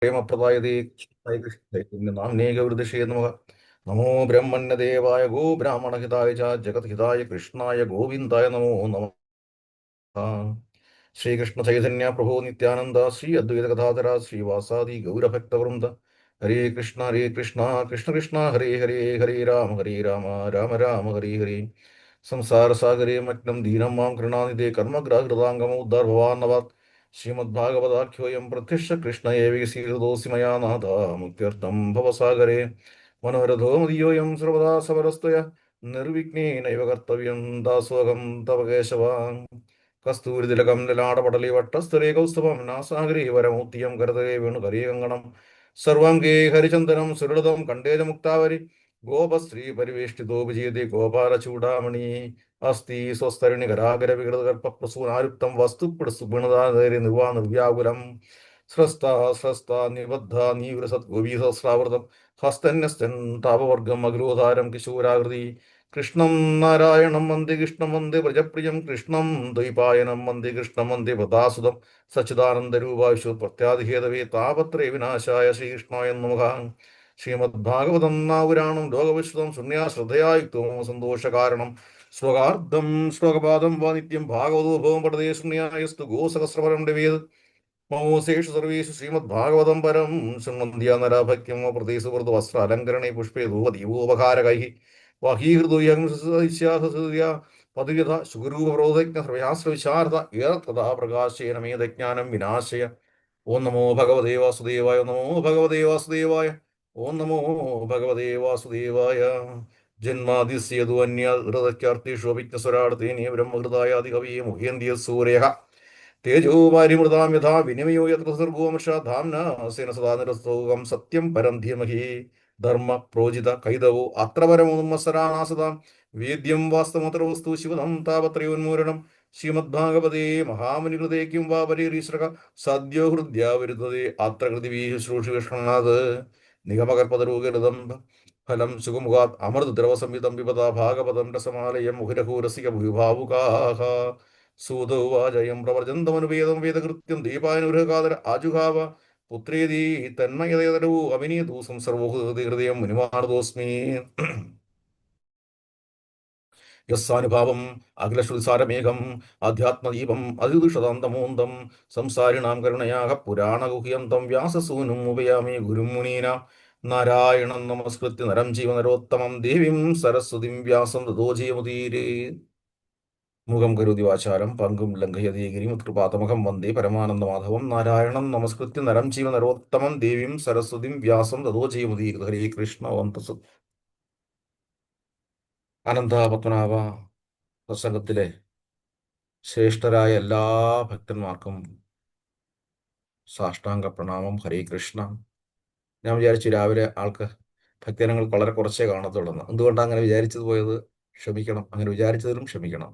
പ്രേമപ്രദായതേ നാംനേ ഗൗരിദശേ നമഃ. നമോ ബ്രഹ്മണ്യദേവായ ഗോ ബ്രാഹ്മണഹിതായ ച ജഗദ്ഹിതായ കൃഷ്ണായ ഗോവിന്ദായ നമോ നമഃ. ശ്രീകൃഷ്ണ ചൈതന്യ പ്രഭോ നിത്യാനന്ദ ശ്രീ അദ്വൈത ഗദാധര ശ്രീവാസാദി ഗൗരഭക്തവൃന്ദ. ഹരേ കൃഷ്ണ കൃഷ്ണ കൃഷ്ണ ഹരേ ഹരേ ഹരേ രാമ രാമ രാമ ഹരേ ഹരേ. സംസാരസാഗരേ മഗ്നം ദീനം മാം കൃണാനിധേ കർമ്മഗ്രാഹൃതാംഗമോദ്ധാർ ഭവാന്നവാത്. ശ്രീമദ്ഭാഗവതാഖ്യോയം പ്രത്യക്ഷ കൃഷ്ണയേ വികസീകൃതോऽസി മയാ നാഥ മുക്ത്യർത്ഥം ഭവസാഗരേ. മനോരഥോ മദീയോऽയം സർവദാ സമരസ്ത്വയ നിർവിഘ്നേനൈവ കർത്തവ്യം ദാസോഹം തവ കേശവ. കസ്തൂരിതിലകം ലലാടപടലി വട്ടസ്ഥിരേ കൗസ്തുഭം നാസാഗരേ വരമൂർത്തിയം കരതലേ വേണു കരീകങ്കണം. സർവാംഗേ ഹരിചന്ദനം സുരളിതം കണ്ടേജമുക്താവരി. ഗോപശ്രീ പരിവേഷ്ടിതോ വിജയതി ഗോപാലചൂടാമണി. അസ്തി സ്വസ്തരണി കരാഗര വികൃതകൽപ്പപ്രസൂനാരുക്തം വസ്തുപ്രസുഗുണതാനേരി നിർവാനിർവ്യാകുലം. സ്രസ്ത നിബദ്ധ നീവ്രസദ്ഗോപീസഹസ്രാവൃതം. ഹസ്തന്യസ്തൻ താപവർഗം അഗ്രോധാരം കിശോരാകൃതി. കൃഷ്ണം നാരായണം വന്ദേ കൃഷ്ണം വന്ദേ വ്രജപ്രിയം കൃഷ്ണം ദ്വൈപായനം വന്ദേ കൃഷ്ണം വന്ദേ പ്രദാസുതം. സച്ചിദാനന്ദരൂപാവിശു പ്രത്യാദിഹേതവേ താപത്രേ വിനാശായ ശ്രീകൃഷ്ണായ നമഃ. ശ്രീമദ്ഭാഗവതം നാപുരാണം ലോകവിശ്രുതം ശൂന്യാ ശ്രദ്ധയായുക്തമോ സന്തോഷകാരണം. ശ്ലോകാർദ്ധം ശ്ലോകപാദം വാ നിത്യം ഭാഗവതോഭവം പടതേ ശൂന്യായസ്തു ഗോസഹസ്രപരം വേദ്. മമോസേഷു സർവേഷു ശ്രീമദ്ഭാഗവതം പരം ശൃണ്വന്ത്യാ നരാഭക്യം പ്രതീസുഹൃത് വസ്ത്ര അലങ്കരണേ പുഷ്പേ ധൂപദീപോപകാരകൈഃ. വാഹീഹൃദോയംസ്യാ പതിയഥ ശുഗരൂപപ്രോധജ്ഞ സർവശാസ്ത്രവിശാരദ ഏതഥാ പ്രകാശേന മേധജ്ഞാനം വിനാശയ. ഓം നമോ ഭഗവതേ വാസുദേവായ. നമോ ഭഗവതേ വാസുദേവായ. ഓം നമോ ഭഗവതേ വാസുദേവായ. ജന്മാദിസ്യതു അന്യഹൃതത്യാർത്ഥേഷു അഭിജ്ഞസ്വരാടതേനേ ബ്രഹ്മഹൃദായാദികവേ മുഹ്യന്തിയ സൂര്യഃ. തേജോ വാരിമൃതാം യഥാ വിനിമയോ യത്ര സർഗോമർഷ ധാംനാ സേന സദാ നിരസ്തൗകം സത്യം പരം ധീമഹി. ധർമ്മ പ്രോജിത കൈതവോ അത്ര പരമോന്മസരാണാസതാം. വേദ്യം വാസ്തവത്ര വസ്തു ശിവനം താപത്രയോന്മൂരണം. ശ്രീമദ്ഭാഗവതേ മഹാമുനികൃതേ കിം വാ പരീശ്രക സദ്യോ ഹൃദ്യാവിരുദ്ധതേ അത്ര കൃതിവീ ശുശ്രൂഷി വിഷ്ണുനാഥ്. നിഗമകൽപതരൂകൃതം ഫലം സുഖമുഖാത് അമൃതദ്രവസംയുതം പിബത ഭാഗവതം രസമാലയം മുഹുരഹൂരസിക ഭൂഭാവുകാഃ. സൂത ഉവാചയം പ്രവർജന്തമനുവേദം വേദകൃത്യം ദീപാനുഗ്രഹകാതര ആജുഹാവ. പുത്രേതി തന്മയതരൂ അവിനീതൂ സംസർവോഹൃദയം മുനിമാർദോസ്മി. യസ്സാനുഭാവം അഖിലശ്രുതിസാരമേഘം ആധ്യാത്മദീപം അതിദുഷതാന്തമോന്തം. സംസാരിണാം കരുണയാഹ പുരാണഗുഹ്യം തം വ്യാസസൂനും ഉപയാമി ഗുരും മുനീനാം. നാരായണം നമസ്കൃത്യ നരം ചൈവ നരോത്തമം ദേവീം സരസ്വതിം വ്യാസം തതോ ജയമുദീരേ. മുഖം കരോതി വാചാലം പങ്കും ലംഘയതേ ഗിരിമുത്കൃപാതമഹം വന്ദേ പരമാനന്ദമാധവം. നാരായണം നമസ്കൃത്യ നരം ചൈവ നരോത്തമം ദേവീം സരസ്വതിം വ്യാസം തതോ ജയമുദീരേ. ഹരേ കൃഷ്ണ. ഓം തത്സത്. അനന്തപത്മനാഭ പ്രസംഗത്തിലെ ശ്രേഷ്ഠരായ എല്ലാ ഭക്തന്മാർക്കും സാഷ്ടാംഗ പ്രണാമം. ഹരേ കൃഷ്ണ. ഞാൻ വിചാരിച്ചു രാവിലെ ആൾക്ക് ഭക്തജനങ്ങൾ വളരെ കുറച്ചേ കാണത്തുള്ളൂ. എന്തുകൊണ്ടാണ് അങ്ങനെ വിചാരിച്ചത് പോയത് ക്ഷമിക്കണം. അങ്ങനെ വിചാരിച്ചതിലും ക്ഷമിക്കണം.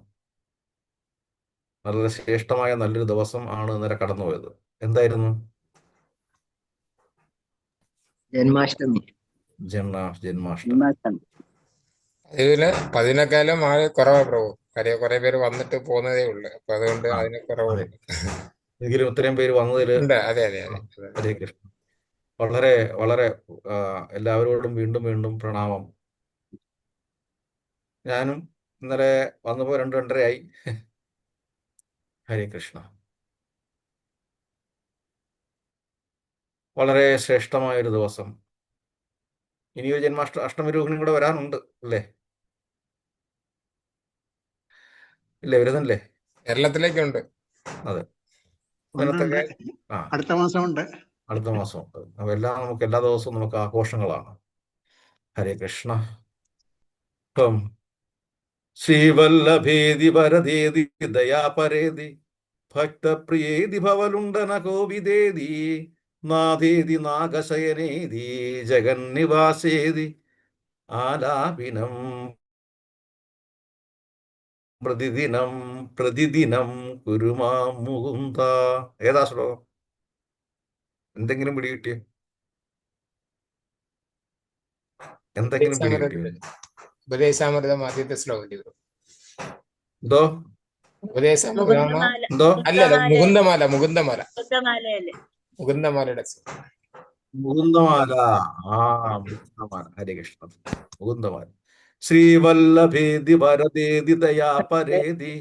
വളരെ ശ്രേഷ്ഠമായ നല്ലൊരു ദിവസം ആണ് ഇന്നലെ കടന്നുപോയത്. എന്തായിരുന്നു? ജന്മാഷ്ടമി. ജന്മാഷ്ടമി. ഇതില് 15 ആള് കുറവാ പ്രഭു. കാര്യം കുറെ പേര് വന്നിട്ട് പോകുന്നതേ ഉള്ളു. അപ്പൊ അതുകൊണ്ട് അതിന് കുറവുണ്ട്. എങ്കിലും ഇത്രയും പേര് വന്നതിൽ അതെ അതെ അതെ. ഹരേ കൃഷ്ണ. വളരെ വളരെ എല്ലാവരോടും വീണ്ടും വീണ്ടും പ്രണാമം. ഞാനും ഇന്നലെ വന്നപ്പോൾ 2-2:30 ഹരേ കൃഷ്ണ. വളരെ ശ്രേഷ്ഠമായൊരു ദിവസം. ഇനിയൊരു അഷ്ടമി രോഹിണിയും കൂടെ വരാനുണ്ട് അല്ലേ? ഇല്ലേ, വരുന്നല്ലേ? കേരളത്തിലേക്കുണ്ട്. അതെ, അടുത്ത മാസം ഉണ്ട്. അടുത്ത മാസം ഉണ്ട്. അപ്പൊ നമുക്ക് എല്ലാ ദിവസവും നമുക്ക് ആഘോഷങ്ങളാണ്. ഹരേ കൃഷ്ണ. ശ്രീവല്ലഭേതി വരദേതി ദയാപരേതി ഭക്തപ്രിയേതി ഭവലുണ്ടന കോവിദേതി നാഥേതി നാഗശയനേതി ജഗന്നിവാസേതി ആലാപിനം പ്രതിദിനം പ്രതിദിനം കുരുമാ മുകുന്ദ. ഏതാ ശ്ലോകം? എന്തെങ്കിലും പിടികിട്ടിയോ? എന്തെങ്കിലും പിടികിട്ടിയോ? ഉപദേശാമൃതം ആദ്യത്തെ ശ്ലോകം. എന്തോ ഉപദേശാമൃതമാണോ? എന്തോ അല്ല, മുകുന്ദമാല. മുകുന്ദമാലയുടെ മുകുന്ദമാല. ആ, മുകുന്ദമാല. ഹരേ കൃഷ്ണ. മുകുന്ദമാല. ശ്രീവല്ലഭേതി വരദേതി ദയാ പരേതി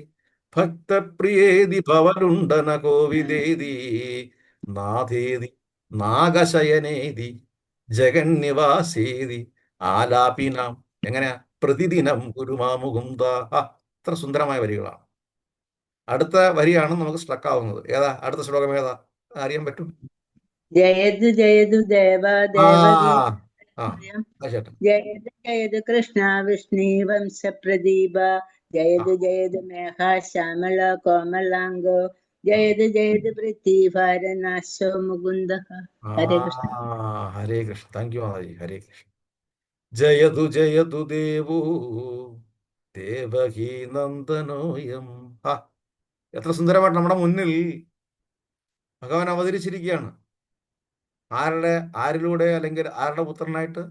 ഭക്തപ്രിയേതി ഭവലുണ്ടന കോവിദേതി നാഥേതി നാഗശയനേതി ജഗന്നിവാസേതി ആലാപിനാം. എങ്ങനെയാ? പ്രതിദിനം ഗുരുമാ മുകുന്ദ. ആ, ഇത്ര സുന്ദരമായ വരികളാണ്. അടുത്ത വരിയാണ് നമുക്ക് സ്ട്രക്ക് ആവുന്നത്. ഏതാ അടുത്ത ശ്ലോകം? ഏതാ അറിയാൻ പറ്റും? ജയതു ജയതു ദേവ ആ ദേവകീ ആ ആ ചേട്ടൻ. ജയതു ജയതു കൃഷ്ണ വിഷ്ണു വംശ പ്രദീപ ജയതു ജയതു മേഘ ശ്യാമള കോമളാംഗോ ജയതു ജയതു പൃഥ്വീഭാരനാശോ മുകുന്ദ. ഹരേ കൃഷ്ണ. ഹരേ കൃഷ്ണ. താങ്ക് യു മാതാജി. ഹരേ കൃഷ്ണ. ജയതു ജയതു ദേവോ ദേവകീ നന്ദനോയം. ആ, എത്ര സുന്ദരമായിട്ട് നമ്മുടെ മുന്നിൽ ഭഗവാൻ അവതരിച്ചിരിക്കുകയാണ്. ആരിലൂടെ? അല്ലെങ്കിൽ ആരുടെ പുത്രനായിട്ട്?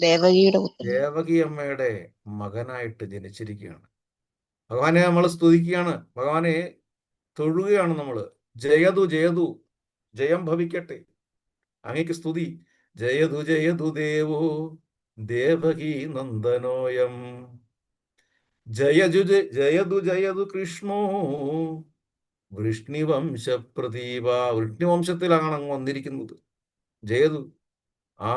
ദേവകിയുടെ പുത്രൻ. ദേവകി അമ്മയുടെ മകനായിട്ട് ജനിച്ചിരിക്കുകയാണ്. ഭഗവാനെ നമ്മൾ സ്തുതിക്കുകയാണ്, ഭഗവാനെ തൊഴുകയാണ് നമ്മൾ. ജയതു ജയതു, ജയം ഭവിക്കട്ടെ, അങ്ങേക്ക് സ്തുതി. ജയതു ജയതു ദേവോ ദേവകി നന്ദനോയം. ജയതു ജയതു കൃഷ്ണോ വൃഷ്ണിവംശ പ്രദീപ. വൃഷ്ണിവംശത്തിലാണ് അങ്ങ് വന്നിരിക്കുന്നത്. ജയതു. ആ,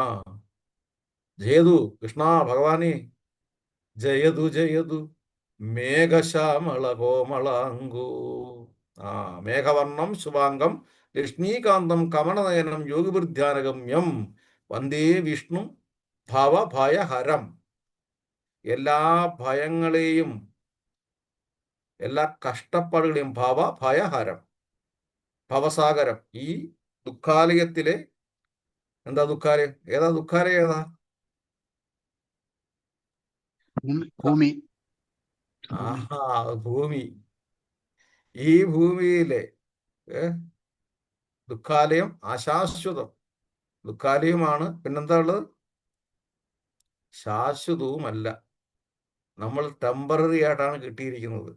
ജയതു കൃഷ്ണ ഭഗവാനെ. ജയതു ജയതു മേഘശ്യാമള കോമളാംഗോ. ആ, മേഘവർണം ശുഭാംഗം ലക്ഷ്മീകാന്തം കമലനയനം യോഗിവൃദ്ധ്യാനഗമ്യം വന്ദേ വിഷ്ണു ഭവഭയഹരം. എല്ലാ ഭയങ്ങളെയും എല്ലാ കഷ്ടപ്പാടുകളെയും ഭവഭയഹരം, ഭവസാഗരം. ഈ ദുഃഖാലയത്തിലെ എന്താ ദുഃഖാലയം? ഏതാ ദുഃഖാലയം? ഏതാ? ഭൂമി. ആഹാ, ഭൂമി. ഈ ഭൂമിയിലെ ദുഃഖാലയം അശാശ്വതം. ദുഃഖാലയമാണ്. പിന്നെന്താ ഉള്ളത്? ശാശ്വതവുമല്ല. നമ്മൾ ടെമ്പററി ആയിട്ടാണ് കിട്ടിയിരിക്കുന്നത്.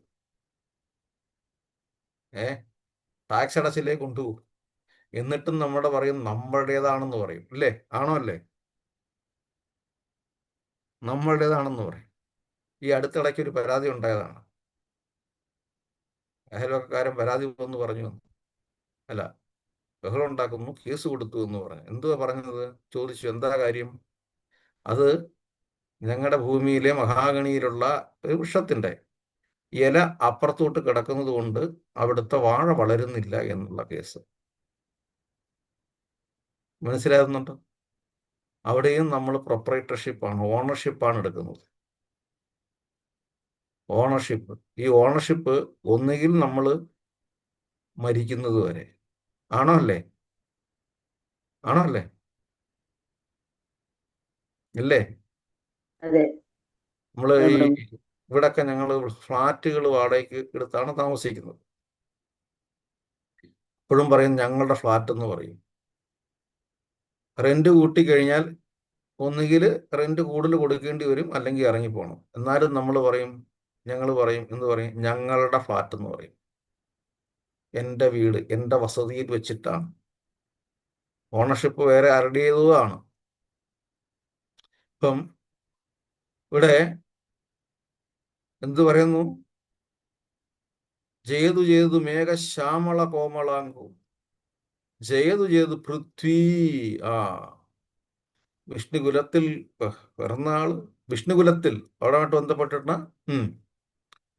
ടാക്സ് അടച്ചില്ലേ കൊണ്ടുപോകും. എന്നിട്ടും നമ്മുടെ പറയും നമ്മളുടേതാണെന്ന് പറയും. അല്ലേ? ആണോ? അല്ലേ? നമ്മളുടേതാണെന്ന് പറയും. ഈ അടുത്തിടയ്ക്ക് ഒരു പരാതി ഉണ്ടായതാണ്. അയൽവക്കക്കാരൻ പരാതി എന്ന് പറഞ്ഞു. അല്ല, ബഹളം ഉണ്ടാക്കുന്നു, കേസ് കൊടുത്തു എന്ന് പറഞ്ഞു. എന്തുവാ പറഞ്ഞത്? ചോദിച്ചു, എന്താ കാര്യം? അത് ഞങ്ങളുടെ ഭൂമിയിലെ മഹാഗണിയിലുള്ള ഒരു വൃക്ഷത്തിന്റെ ഇല അപ്പുറത്തോട്ട് കിടക്കുന്നത് കൊണ്ട് അവിടുത്തെ വാഴ വളരുന്നില്ല എന്നുള്ള കേസ്. മനസ്സിലാകുന്നുണ്ടോ? അവിടെയും നമ്മൾ പ്രൊപ്പറേറ്റർഷിപ്പാണ്, ഓണർഷിപ്പാണ് എടുക്കുന്നത്. ഓണർഷിപ്പ്. ഈ ഓണർഷിപ്പ് ഒന്നുകിൽ നമ്മൾ മരിക്കുന്നത് വരെ. ആണോ? അല്ലേ? ആണോ? അല്ലേ? ഇല്ലേ? അതെ. നമ്മൾ ഈ ഇവിടൊക്കെ ഞങ്ങൾ ഫ്ലാറ്റുകൾ വാടകയ്ക്ക് എടുത്താണ് താമസിക്കുന്നത്. ഇപ്പോഴും പറയും ഞങ്ങളുടെ ഫ്ലാറ്റ് എന്ന് പറയും. റെന്റ് കൂട്ടിക്കഴിഞ്ഞാൽ ഒന്നുകിൽ റെന്റ് കൂടുതൽ കൊടുക്കേണ്ടി വരും, അല്ലെങ്കിൽ ഇറങ്ങിപ്പോകണം. എന്നാലും നമ്മൾ പറയും, ഞങ്ങൾ പറയും, എന്ത് പറയും? ഞങ്ങളുടെ ഫ്ലാറ്റ് എന്ന് പറയും. എൻ്റെ വീട്, എൻ്റെ വസതിയിൽ വെച്ചിട്ടാണ്. ഓണർഷിപ്പ് വേറെ ആരുടേതുമാണ്. ഇപ്പം ഇവിടെ എന്ത് പറയുന്നു? ജയതു ജയതു മേഘശ്യാമള കോമളാംഗു. ജയതു ജയതു പൃഥ്വി. ആ, വിഷ്ണുകുലത്തിൽ പിറന്ന ആള്. വിഷ്ണുകുലത്തിൽ അവിടെയായിട്ട് ബന്ധപ്പെട്ടിട്ട്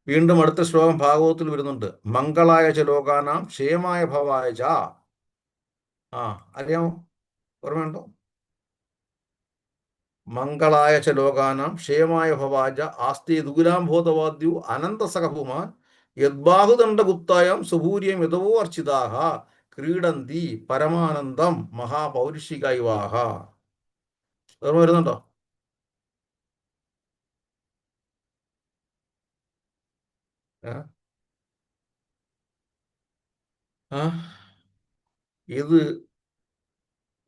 വീണ്ടും അടുത്ത ശ്ലോകം ഭാഗവത്തിൽ വരുന്നുണ്ട്. മംഗളായ ച ലോകാനാം ക്ഷേമായ ഭവായ ച. ആ, അറിയാമോ? ഓർമ്മയുണ്ടോ? മംഗളായ ച ലോകാനാം ക്ഷേമായ ഭവാജ ആസ്തി ദുഗുലാംബോധവാദ്യു അനന്തസഹഭൂമാൻ യദ്ബാഹുദണ്ഡഗുപ്തായം സുഭൂര്യം യഥവോ അർച്ചിതാഹ ക്രീഡന്തി പരമാനന്ദം മഹാപൗരുഷികൈവാഹ. ഓർമ്മ വരുന്നുണ്ടോ?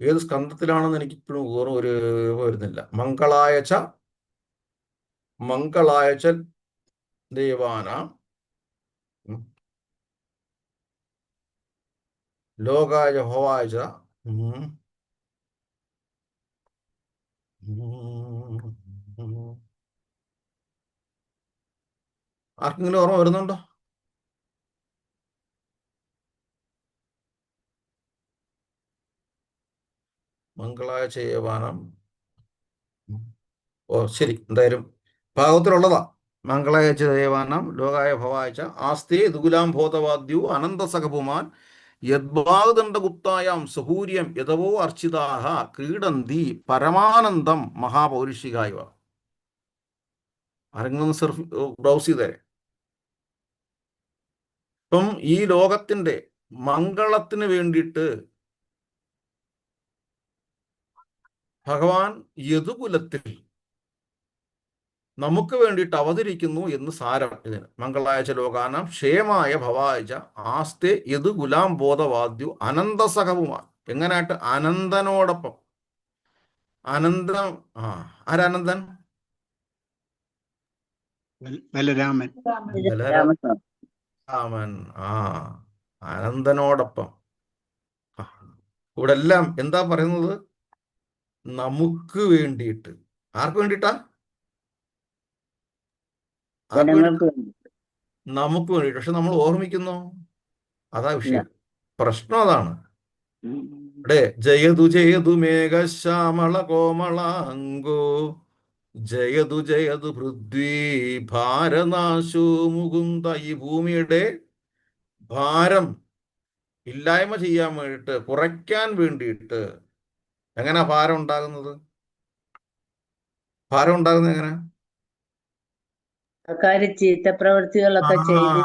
ഏത് സ്കന്ധത്തിലാണെന്ന് എനിക്കിപ്പോഴും ഒരു വരുന്നില്ല. മംഗളായച്ച ദേവാനാം ലോകായ ഭവായ ച. ഉം. ഉം. ആർക്കെങ്കിലും ഓർമ്മ വരുന്നുണ്ടോ? മംഗളായ ചെയ്യവാനം. ഓ ശരി, എന്തായാലും ഭാഗത്തിലുള്ളതാ. മംഗളായ ചെയ്യവാനം ലോകായ ഭവായ ച ആസ്തേ ദുകുലാം ഭൂതവാദ്യു അനന്തസഖപുമാൻ യദ്ഭാഗദണ്ഡഗുപ്തായാം സഹൂര്യം യഥവോ അർച്ചിതാഹ ക്രീഡന്തി പരമാനന്ദം മഹാപൗരുഷികായവ. ആരെങ്കിലും സർഫ് ബ്രൗസ് ചെയ്തേ. ഇപ്പം ഈ ലോകത്തിന്റെ മംഗളത്തിന് വേണ്ടിയിട്ട് ഭഗവാൻ യദുകുലത്തിൽ നമുക്ക് വേണ്ടിയിട്ട് അവതരിക്കുന്നു എന്ന് സാരം ഇതിന്. മംഗളായച്ച ലോകാനം ക്ഷേമായ ഭവായച്ച ആസ്തെ യദുകുലാം ബോധവാദ്യു അനന്തസഹവുമാണ്. എങ്ങനായിട്ട്? അനന്തനോടൊപ്പം. അനന്തം. ആരനന്തൻ? ബലരാമൻ. ബലരാമൻ. അനന്തനോടൊപ്പം. ഇവിടെ എല്ലാം എന്താ പറയുന്നത്? നമുക്ക് വേണ്ടിയിട്ട്. ആർക്ക് വേണ്ടിയിട്ടാ? ജനങ്ങൾക്ക് നമുക്ക് വേണ്ടിയിട്ട്. പക്ഷെ നമ്മൾ ഓർമ്മിക്കുന്നു, അതാ വിഷയം. പ്രശ്നം അതാണ്. ഇവിടെ ജയതു ജയതു മേഘശ്യാമള കോമളാംഗോ ജയതു ജയതു പൃഥ്വി ഭാരനാശു മുകുന്ദ. ഈ ഭൂമിയുടെ ഭാരം ഇല്ലായ്മ ചെയ്യാൻ വേണ്ടിയിട്ട്, കുറയ്ക്കാൻ വേണ്ടിയിട്ട്. എങ്ങനെ ഭാരം ഉണ്ടാകുന്നത്? ഭാരം ഉണ്ടാകുന്നത് എങ്ങനെ? ചീത്ത പ്രവൃത്തികളൊക്കെ ചെയ്ത്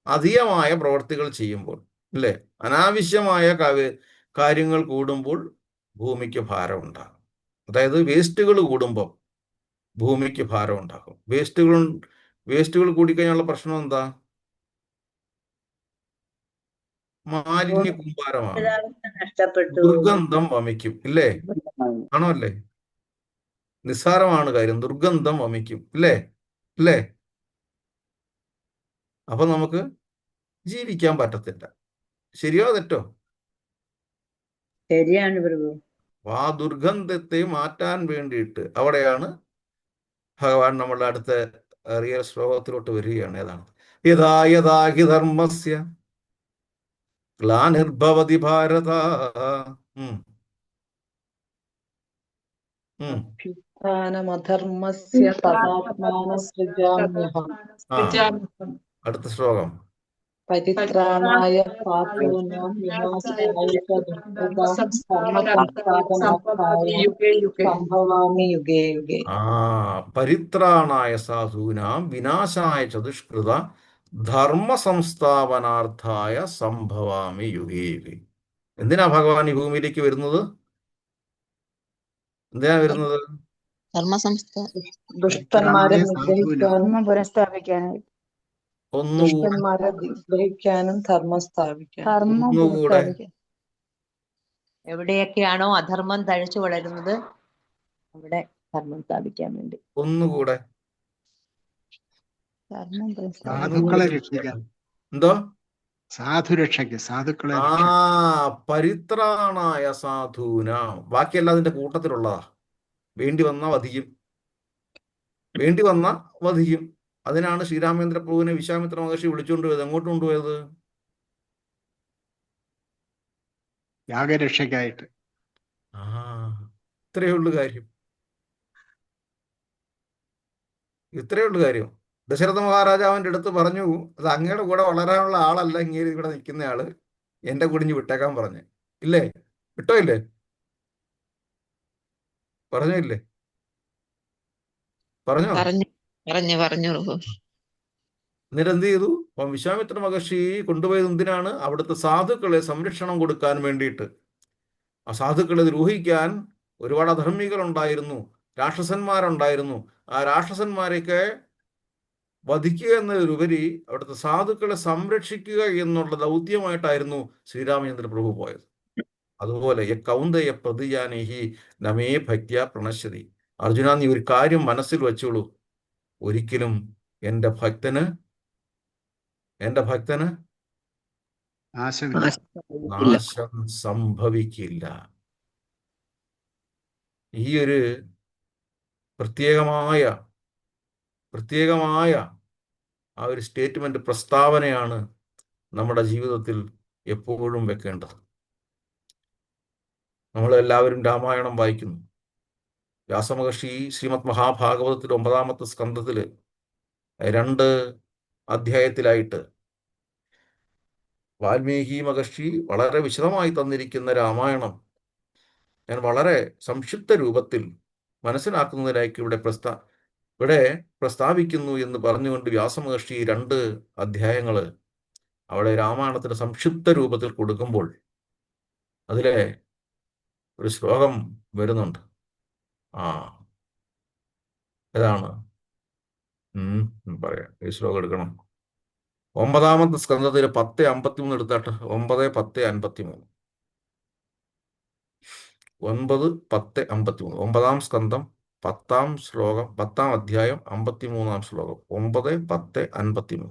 അധികമായ പ്രവർത്തികൾ ചെയ്യുമ്പോൾ, അല്ലേ? അനാവശ്യമായ കാര്യങ്ങൾ കൂടുമ്പോൾ ഭൂമിക്ക് ഭാരം ഉണ്ടാകും. അതായത് വേസ്റ്റുകൾ കൂടുമ്പോൾ ഭൂമിക്ക് ഭാരം ഉണ്ടാകും. വേസ്റ്റുകൾ കൂടിക്കഴിഞ്ഞാലുള്ള പ്രശ്നം എന്താ? മാലിന്യ കൂമ്പാരമാണ്. നഷ്ടപ്പെട്ടു, ദുർഗന്ധം വമിക്കും, ഇല്ലേ? ആണോ അല്ലേ? നിസ്സാരമാണ് കാര്യം, ദുർഗന്ധം വമിക്കും, ഇല്ലേ? ഇല്ലേ? അപ്പൊ നമുക്ക് ജീവിക്കാൻ പറ്റത്തില്ല. ശരിയോ തെറ്റോ? ശരിയാണ് പ്രഭു. ആ ദുർഗന്ധത്തെ മാറ്റാൻ വേണ്ടിയിട്ട് അവിടെയാണ് ഭഗവാൻ നമ്മളുടെ അടുത്ത റിയൽ ശ്ലോകത്തിലോട്ട് വരികയാണ്. ഏതാണ്? യഥാ യഥാ ഹി ധർമ്മസ്യ ഗ്ലാനിർഭവതി ഭാരത. അഭ്യുത്ഥാനമധർമ്മസ്യ തദാത്മാനം സൃജാമ്യഹം. അടുത്ത ശ്ലോകം. പരിത്രാണായ സാധൂനാം വിനാശായ ച ദുഷ്കൃതാം ധർമ്മസംസ്ഥാപനാർത്ഥായ സംഭവാമി യുഗേ യുഗേ. പരിത്രാണായ സാധൂനാം വിനാശായ ചതുഷ്കൃത ധർമ്മ സംസ്ഥാപനാർത്ഥായ സംഭവാമി യുഗേ യുഗേ. എന്തിനാ ഭഗവാൻ ഈ ഭൂമിയിലേക്ക് വരുന്നത്? എന്തിനാ വരുന്നത്? ദുഷ്ടന്മാരെ നിഗ്രഹിക്കാനും പുനഃസ്ഥാപിക്കാനായി. ദുഷ്ടന്മാരെ നിഗ്രഹിക്കാനും ധർമ്മം സ്ഥാപിക്കാനും. ഒന്നുകൂടെ. എവിടെയൊക്കെയാണോ അധർമ്മം തഴച്ചു വളരുന്നത് അവിടെ ധർമ്മം സ്ഥാപിക്കാൻ വേണ്ടി. ഒന്നുകൂടെ. സാധുക്കളെ രക്ഷിക്കാൻ. എന്തോ? സാധുരക്ഷയ്ക്ക്, സാധുക്കളെ പരിത്രാണായ സാധൂന. ബാക്കിയെല്ലാം അതിന്റെ കൂട്ടത്തിലുള്ളതാ. വേണ്ടി വന്ന വധിക്കും, വേണ്ടി വന്ന വധിക്കും. അതിനാണ് ശ്രീരാമേന്ദ്ര പ്രഭുവിനെ വിശ്വാമിത്ര മഹർഷി വിളിച്ചുകൊണ്ട് പോയത്. എങ്ങോട്ട് കൊണ്ടുപോയത്? യാഗരക്ഷയ്ക്കായിട്ട്. ഇത്രയേ ഉള്ളു കാര്യം. ഇത്രയേ ഉള്ളു കാര്യം. ദശരഥ മഹാരാജാവിന്റെ അടുത്ത് പറഞ്ഞു, അത് അങ്ങയുടെ കൂടെ വളരാനുള്ള ആളല്ല ഇങ്ങനെ ഇവിടെ നിൽക്കുന്ന ആള്, എന്റെ കുടിഞ്ഞ് വിട്ടേക്കാൻ പറഞ്ഞു. ഇല്ലേ? വിട്ടോ ഇല്ലേ? പറഞ്ഞോ ഇല്ലേ? പറഞ്ഞോ? എന്നിട്ട് എന്ത് ചെയ്തു? അപ്പം വിശ്വാമിത്ര മഹർഷി കൊണ്ടുപോയത് എന്തിനാണ്? അവിടുത്തെ സാധുക്കളെ സംരക്ഷണം കൊടുക്കാൻ വേണ്ടിയിട്ട്. ആ സാധുക്കളെ ദ്രോഹിക്കാൻ ഒരുപാട് അധർമ്മികളുണ്ടായിരുന്നു, രാക്ഷസന്മാരുണ്ടായിരുന്നു. ആ രാക്ഷസന്മാരെയൊക്കെ വധിക്കുക എന്നതിലുപരി അവിടുത്തെ സാധുക്കളെ സംരക്ഷിക്കുക എന്നുള്ള ദൗത്യമായിട്ടായിരുന്നു ശ്രീരാമചന്ദ്ര പ്രഭു പോയത്. അതുപോലെ കൗന്ദയ പ്രതിജാനേഹി നമേ ഭക്ത്യ പ്രണശ്യതി. അർജുന, നീ ഒരു കാര്യം മനസ്സിൽ വെച്ചോളൂ. ഒരിക്കലും എൻ്റെ ഭക്തന് നാശമില്ല. നാശം സംഭവിക്കില്ല. ഈ ഒരു പ്രത്യേകമായ ആ ഒരു സ്റ്റേറ്റ്മെന്റ്, പ്രസ്താവനയാണ് നമ്മുടെ ജീവിതത്തിൽ എപ്പോഴും വെക്കേണ്ടത്. നമ്മളെല്ലാവരും രാമായണം വായിക്കുന്നു. വ്യാസമഹർഷി ശ്രീമദ് മഹാഭാഗവതത്തിൽ 9-ാമത്തെ സ്കന്ധത്തില് 2 അധ്യായത്തിലായിട്ട് വാൽമീകി മഹർഷി വളരെ വിശദമായി തന്നിരിക്കുന്ന രാമായണം ഞാൻ വളരെ സംക്ഷിപ്ത രൂപത്തിൽ മനസ്സിലാക്കുന്നതിനായിട്ട് ഇവിടെ പ്രസ്താവിക്കുന്നു എന്ന് പറഞ്ഞുകൊണ്ട് വ്യാസമഹർഷി 2 അധ്യായങ്ങള് അവിടെ രാമായണത്തിന്റെ സംക്ഷിപ്ത രൂപത്തിൽ കൊടുക്കുമ്പോൾ അതിലെ ഒരു ശ്ലോകം വരുന്നുണ്ട്. ഏതാണ്? പറയാം. ഈ ശ്ലോകം എടുക്കണം. 9-ാമത്തെ സ്കന്ധത്തിൽ 10:53 എടുത്താട്ട്. 9:10:53. 9:10:53. 9-ാം സ്കന്ധം 10-ാം ശ്ലോകം, 10-ാം അധ്യായം 53-ാം ശ്ലോകം. 9:10:53.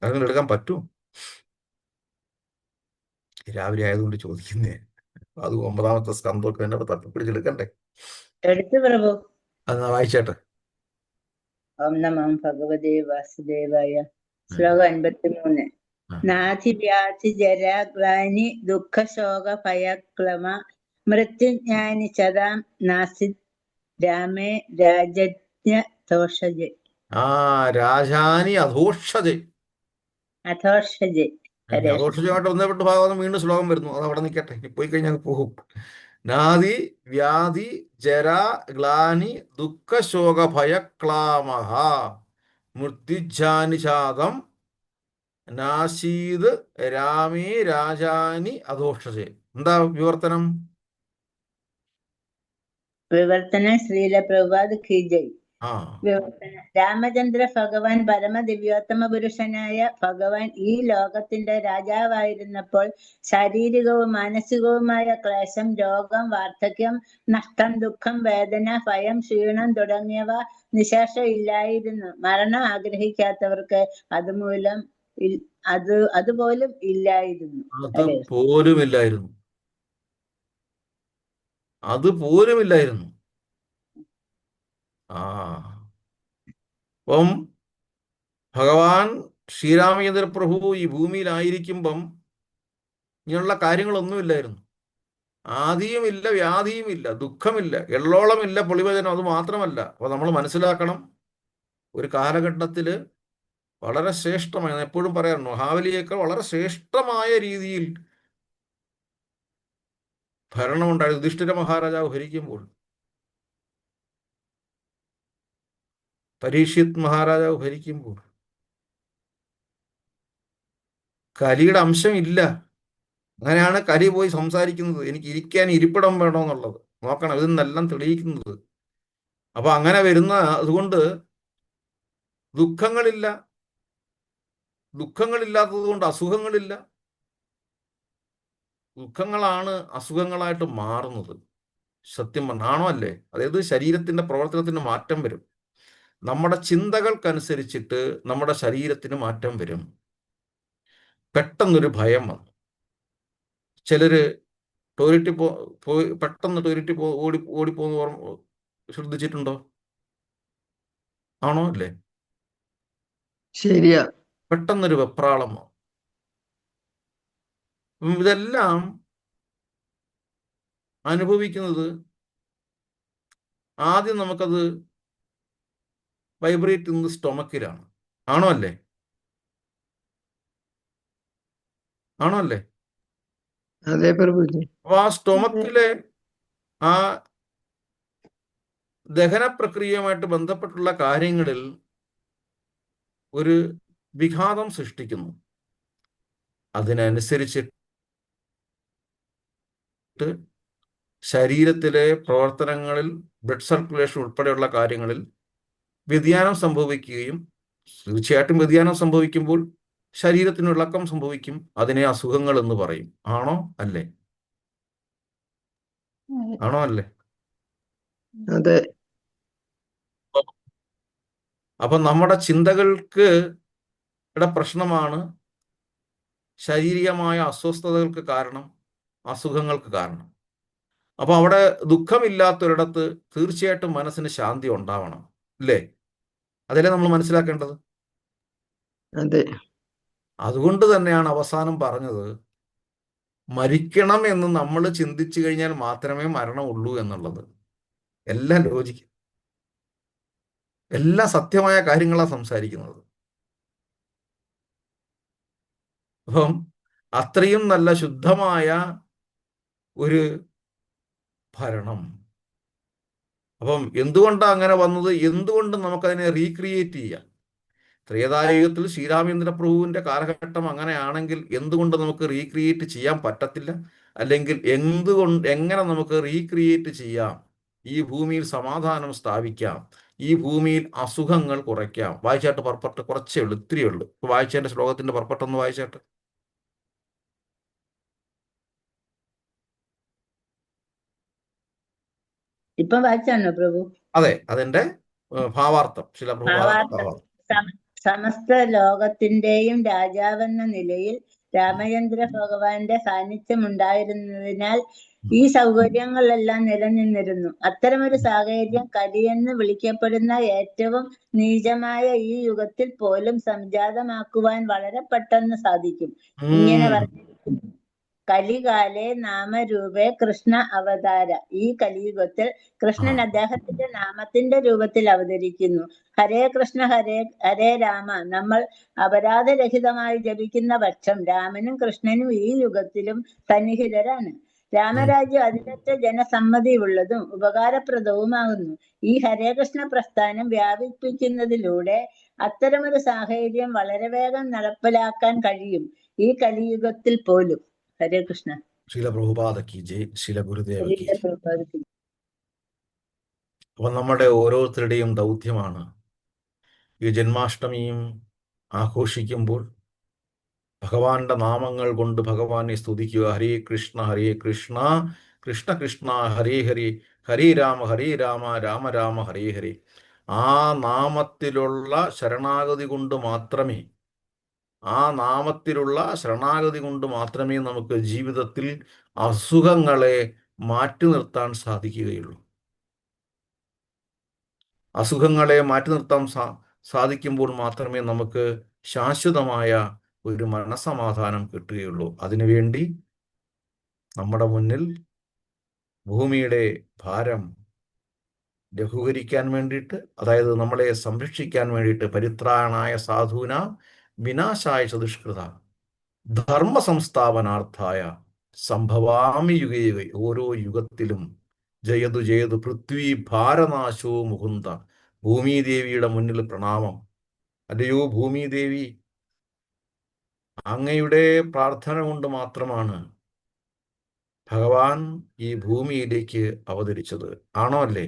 അതെങ്കിലും എടുക്കാൻ പറ്റൂ? രാവിലെ ആയതുകൊണ്ട് ചോദിക്കുന്നേ. അത് 9-ാമത്തെ സ്കന്ധമൊക്കെ എന്നോട് തപ്പിപ്പിടിച്ചെടുക്കണ്ടേ? എടുത്തു പ്രഭു. അതെന്നാ വായിച്ചേട്ടെ. ഓം നമോ ഭഗവതേ വാസുദേവായ. ശ്ലോകം 53. നാഥി വ്യാധി ജരാഗ്ലാനി ദുഃഖശോക ഭയക്ലമ മൃത്യുജ്ഞാനി ചതാം നാസിദ് രാമേ രാജജ്ഞ ദോഷജെ. രാജാനി അധോഷജെ. അധോഷജെ. അധോഷജമായിട്ട് ബന്ധപ്പെട്ട് ഭാഗവതം വീണ്ടും ശ്ലോകം വരുന്നു. അത് അവിടെ നിൽക്കട്ടെ, ഇനി പോയി കഴിഞ്ഞാൽ പോകും. നാദി വ്യാധി ജരാ ഗ്ലാനി ദുഃഖശോക ഭയക്ലാമഹ മൃത്യുജ്ഞാനി ചാതം നാശീത് രാമേ രാജാനി അധോഷജെ. എന്താ വിവർത്തനം? വിവർത്തനം ശ്രീല പ്രഭുപാദ് കി ജയ്. വിവർത്തനം: രാമചന്ദ്ര ഭഗവാൻ പരമദിവ്യോത്തമ പുരുഷനായ ഭഗവാൻ ഈ ലോകത്തിന്റെ രാജാവായിരുന്നപ്പോൾ ശാരീരികവും മാനസികവുമായ ക്ലേശം, രോഗം, വാർദ്ധക്യം, നഷ്ടം, ദുഃഖം, വേദന, ഭയം, ക്ഷീണം തുടങ്ങിയവ നിശേഷം ഇല്ലായിരുന്നു. മരണം ആഗ്രഹിക്കാത്തവർക്ക് അതുപോലും ഇല്ലായിരുന്നു. അതുപോലുമില്ലായിരുന്നു. അപ്പം ഭഗവാൻ ശ്രീരാമചന്ദ്ര പ്രഭു ഈ ഭൂമിയിലായിരിക്കുമ്പം ഇങ്ങനെയുള്ള കാര്യങ്ങളൊന്നുമില്ലായിരുന്നു. ആദിയുമില്ല, വ്യാധിയുമില്ല, ദുഃഖമില്ല, എള്ളോളമില്ല, പൊളിവചനം. അത് മാത്രമല്ല, അപ്പോൾ നമ്മൾ മനസ്സിലാക്കണം, ഒരു കാലഘട്ടത്തിൽ വളരെ ശ്രേഷ്ഠമായ, എപ്പോഴും പറയാറുണ്ട്, മഹാബലിയേക്കാൾ വളരെ ശ്രേഷ്ഠമായ രീതിയിൽ ഭരണമുണ്ടായിരുന്നു യുധിഷ്ഠിര മഹാരാജാവ് ഭരിക്കുമ്പോൾ. പരീക്ഷിത് മഹാരാജാവ് ഭരിക്കുമ്പോൾ കലിയുടെ അംശം ഇല്ല. അങ്ങനെയാണ് കലി പോയി സംസാരിക്കുന്നത്, എനിക്ക് ഇരിക്കാൻ ഇരിപ്പിടം വേണമെന്നുള്ളത്. നോക്കണം, ഇതെന്നെല്ലാം തെളിയിക്കുന്നത്. അപ്പൊ അങ്ങനെ വരുന്ന അതുകൊണ്ട് ദുഃഖങ്ങളില്ലാത്തത് കൊണ്ട് അസുഖങ്ങളില്ല. ദുഃഖങ്ങളാണ് അസുഖങ്ങളായിട്ട് മാറുന്നത്. സത്യം പറഞ്ഞാണോ അല്ലേ? അതായത് ശരീരത്തിന്റെ പ്രവർത്തനത്തിന് മാറ്റം വരും. നമ്മുടെ ചിന്തകൾക്കനുസരിച്ചിട്ട് നമ്മുടെ ശരീരത്തിന് മാറ്റം വരും. പെട്ടെന്നൊരു ഭയം വന്നു. ചിലര് പെട്ടെന്ന് ടോയ്ലറ്റിൽ ഓടിപ്പോന്ന് ശ്രദ്ധിച്ചിട്ടുണ്ടോ? ആണോ അല്ലേ? ശരിയാ. പെട്ടെന്നൊരു വെപ്രാളം. ഇതെല്ലാം അനുഭവിക്കുന്നത് ആദ്യം നമുക്കത് വൈബ്രേറ്റ് ചെയ്യുന്നത് സ്റ്റൊമക്കിലാണ്. ആണോ അല്ലേ? അതെ പ്രഭുജി. അപ്പൊ ആ സ്റ്റൊമക്കിലെ ആ ദഹന പ്രക്രിയയുമായിട്ട് ബന്ധപ്പെട്ടുള്ള കാര്യങ്ങളിൽ ഒരു വിഘാതം സൃഷ്ടിക്കുന്നു. അതിനനുസരിച്ചിട്ട് ശരീരത്തിലെ പ്രവർത്തനങ്ങളിൽ, ബ്ലഡ് സർക്കുലേഷൻ ഉൾപ്പെടെയുള്ള കാര്യങ്ങളിൽ വ്യതിയാനം സംഭവിക്കുകയും, തീർച്ചയായിട്ടും വ്യതിയാനം സംഭവിക്കുമ്പോൾ ശരീരത്തിന് ഇളക്കം സംഭവിക്കും. അതിനെ അസുഖങ്ങൾ എന്ന് പറയും. ആണോ അല്ലേ? അതെ. അപ്പം നമ്മുടെ ചിന്തകൾക്ക് പ്രശ്നമാണ് ശാരീരികമായ അസ്വസ്ഥതകൾക്ക് കാരണം, അസുഖങ്ങൾക്ക് കാരണം. അപ്പോൾ അവിടെ ദുഃഖമില്ലാത്തൊരിടത്ത് തീർച്ചയായിട്ടും മനസ്സിന് ശാന്തി ഉണ്ടാവണം, ഇല്ലേ? അതല്ലേ നമ്മൾ മനസ്സിലാക്കേണ്ടത്. അതെ. അതുകൊണ്ട് തന്നെയാണ് അവസാനം പറഞ്ഞത്, മരിക്കണം എന്ന് നമ്മൾ ചിന്തിച്ചു കഴിഞ്ഞാൽ മാത്രമേ മരണമുള്ളൂ എന്നുള്ളത്. എല്ലാം ലോജിക്ക്, എല്ലാം സത്യമായ കാര്യങ്ങളാണ് സംസാരിക്കുന്നത്. അപ്പം അത്രയും നല്ല ശുദ്ധമായ ഒരു ഭരണം. അപ്പം എന്തുകൊണ്ടാണ് അങ്ങനെ വന്നത്? എന്തുകൊണ്ട് നമുക്കതിനെ റീക്രിയേറ്റ് ചെയ്യാം? ത്രേതായുഗത്തിൽ ശ്രീരാമചന്ദ്ര പ്രഭുവിൻ്റെ കാലഘട്ടം അങ്ങനെയാണെങ്കിൽ എന്തുകൊണ്ട് നമുക്ക് റീക്രിയേറ്റ് ചെയ്യാൻ പറ്റത്തില്ല? അല്ലെങ്കിൽ എങ്ങനെ നമുക്ക് റീക്രിയേറ്റ് ചെയ്യാം? ഈ ഭൂമിയിൽ സമാധാനം സ്ഥാപിക്കാം, ഈ ഭൂമിയിൽ അസുഖങ്ങൾ കുറയ്ക്കാം. വായിച്ചാട്ട് പർപ്പട്ട് കുറച്ചേ ഉള്ളൂ, ഇത്തിരിയേ ഉള്ളൂ. ഇപ്പൊ വായിച്ചതിന്റെ ശ്ലോകത്തിന്റെ പർപ്പട്ടൊന്ന് വായിച്ചാട്ട്. ഇപ്പം വായിച്ചാണോ പ്രഭു? അതെ, അതിന്റെ ഭാവാർത്ഥം, ചില ഭാവാർത്ഥം. സമസ്ത ലോകത്തിന്റെയും രാജാവെന്ന നിലയിൽ രാമചന്ദ്ര ഭഗവാന്റെ സാന്നിധ്യം ഉണ്ടായിരുന്നതിനാൽ ഈ സൗകര്യങ്ങളെല്ലാം നിലനിന്നിരുന്നു. അത്തരമൊരു സാഹചര്യം കലിയെന്ന് വിളിക്കപ്പെടുന്ന ഏറ്റവും നീചമായ ഈ യുഗത്തിൽ പോലും സംജാതമാക്കുവാൻ വളരെ പെട്ടെന്ന് സാധിക്കും. ഇങ്ങനെ പറഞ്ഞിരിക്കുന്നു: കലികാലേ നാമരൂപേ കൃഷ്ണ അവതാര. ഈ കലിയുഗത്തിൽ കൃഷ്ണൻ അദ്ദേഹത്തിന്റെ നാമത്തിന്റെ രൂപത്തിൽ അവതരിക്കുന്നു. ഹരേ കൃഷ്ണ ഹരേ രാമ നമ്മൾ അപരാധരഹിതമായി ജപിക്കുന്ന പക്ഷം രാമനും കൃഷ്ണനും ഈ യുഗത്തിലും സന്നിഹിതരാണ്. രാമരാജ്യം അതിനൊറ്റ ജനസമ്മതിയുള്ളതും ഉപകാരപ്രദവുമാകുന്നു. ഈ ഹരേ കൃഷ്ണ പ്രസ്ഥാനം വ്യാപിപ്പിക്കുന്നതിലൂടെ അത്തരമൊരു സാഹചര്യം വളരെ വേഗം നടപ്പിലാക്കാൻ കഴിയും, ഈ കലിയുഗത്തിൽ പോലും. ഹരേ കൃഷ്ണ. ശീല പ്രഭുപാദ കി ജയ്, ശീല ഗുരുദേവ കി ജയ്. അപ്പൊ നമ്മുടെ ഓരോരുത്തരുടെയും ദൗത്യമാണ് ഈ ജന്മാഷ്ടമിയും ആഘോഷിക്കുമ്പോൾ ഭഗവാന്റെ നാമങ്ങൾ കൊണ്ട് ഭഗവാനെ സ്തുതിക്കുക. ഹരേ കൃഷ്ണ കൃഷ്ണ കൃഷ്ണ ഹരേ ഹരേ, ഹരേ രാമ രാമ രാമ ഹരേ ഹരേ. ആ നാമത്തിലുള്ള ശരണാഗതി കൊണ്ട് മാത്രമേ നമുക്ക് ജീവിതത്തിൽ അസുഖങ്ങളെ മാറ്റി നിർത്താൻ സാധിക്കുകയുള്ളൂ. അസുഖങ്ങളെ മാറ്റി നിർത്താൻ സാധിക്കുമ്പോൾ മാത്രമേ നമുക്ക് ശാശ്വതമായ ഒരു മനസ്സമാധാനം കിട്ടുകയുള്ളൂ. അതിനുവേണ്ടി നമ്മുടെ മുന്നിൽ ഭൂമിയുടെ ഭാരം ലഘൂകരിക്കാൻ വേണ്ടിയിട്ട്, അതായത് നമ്മളെ സംരക്ഷിക്കാൻ വേണ്ടിയിട്ട്, പരിത്രാണായ സാധൂനാം വിനാശായ ചതുഷ്കൃത ധർമ്മ സംസ്ഥാപനാർത്ഥായ സംഭവാമി യുഗേ യുഗേ. ഓരോ യുഗത്തിലും ജയതു പൃഥ്വി ഭാരനാശോ മുകുന്ദ. ഭൂമിദേവിയുടെ മുന്നിൽ പ്രണാമം. അല്ലയോ ഭൂമിദേവി, അങ്ങയുടെ പ്രാർത്ഥന കൊണ്ട് മാത്രമാണ് ഭഗവാൻ ഈ ഭൂമിയിലേക്ക് അവതരിച്ചത്. ആണോ അല്ലേ?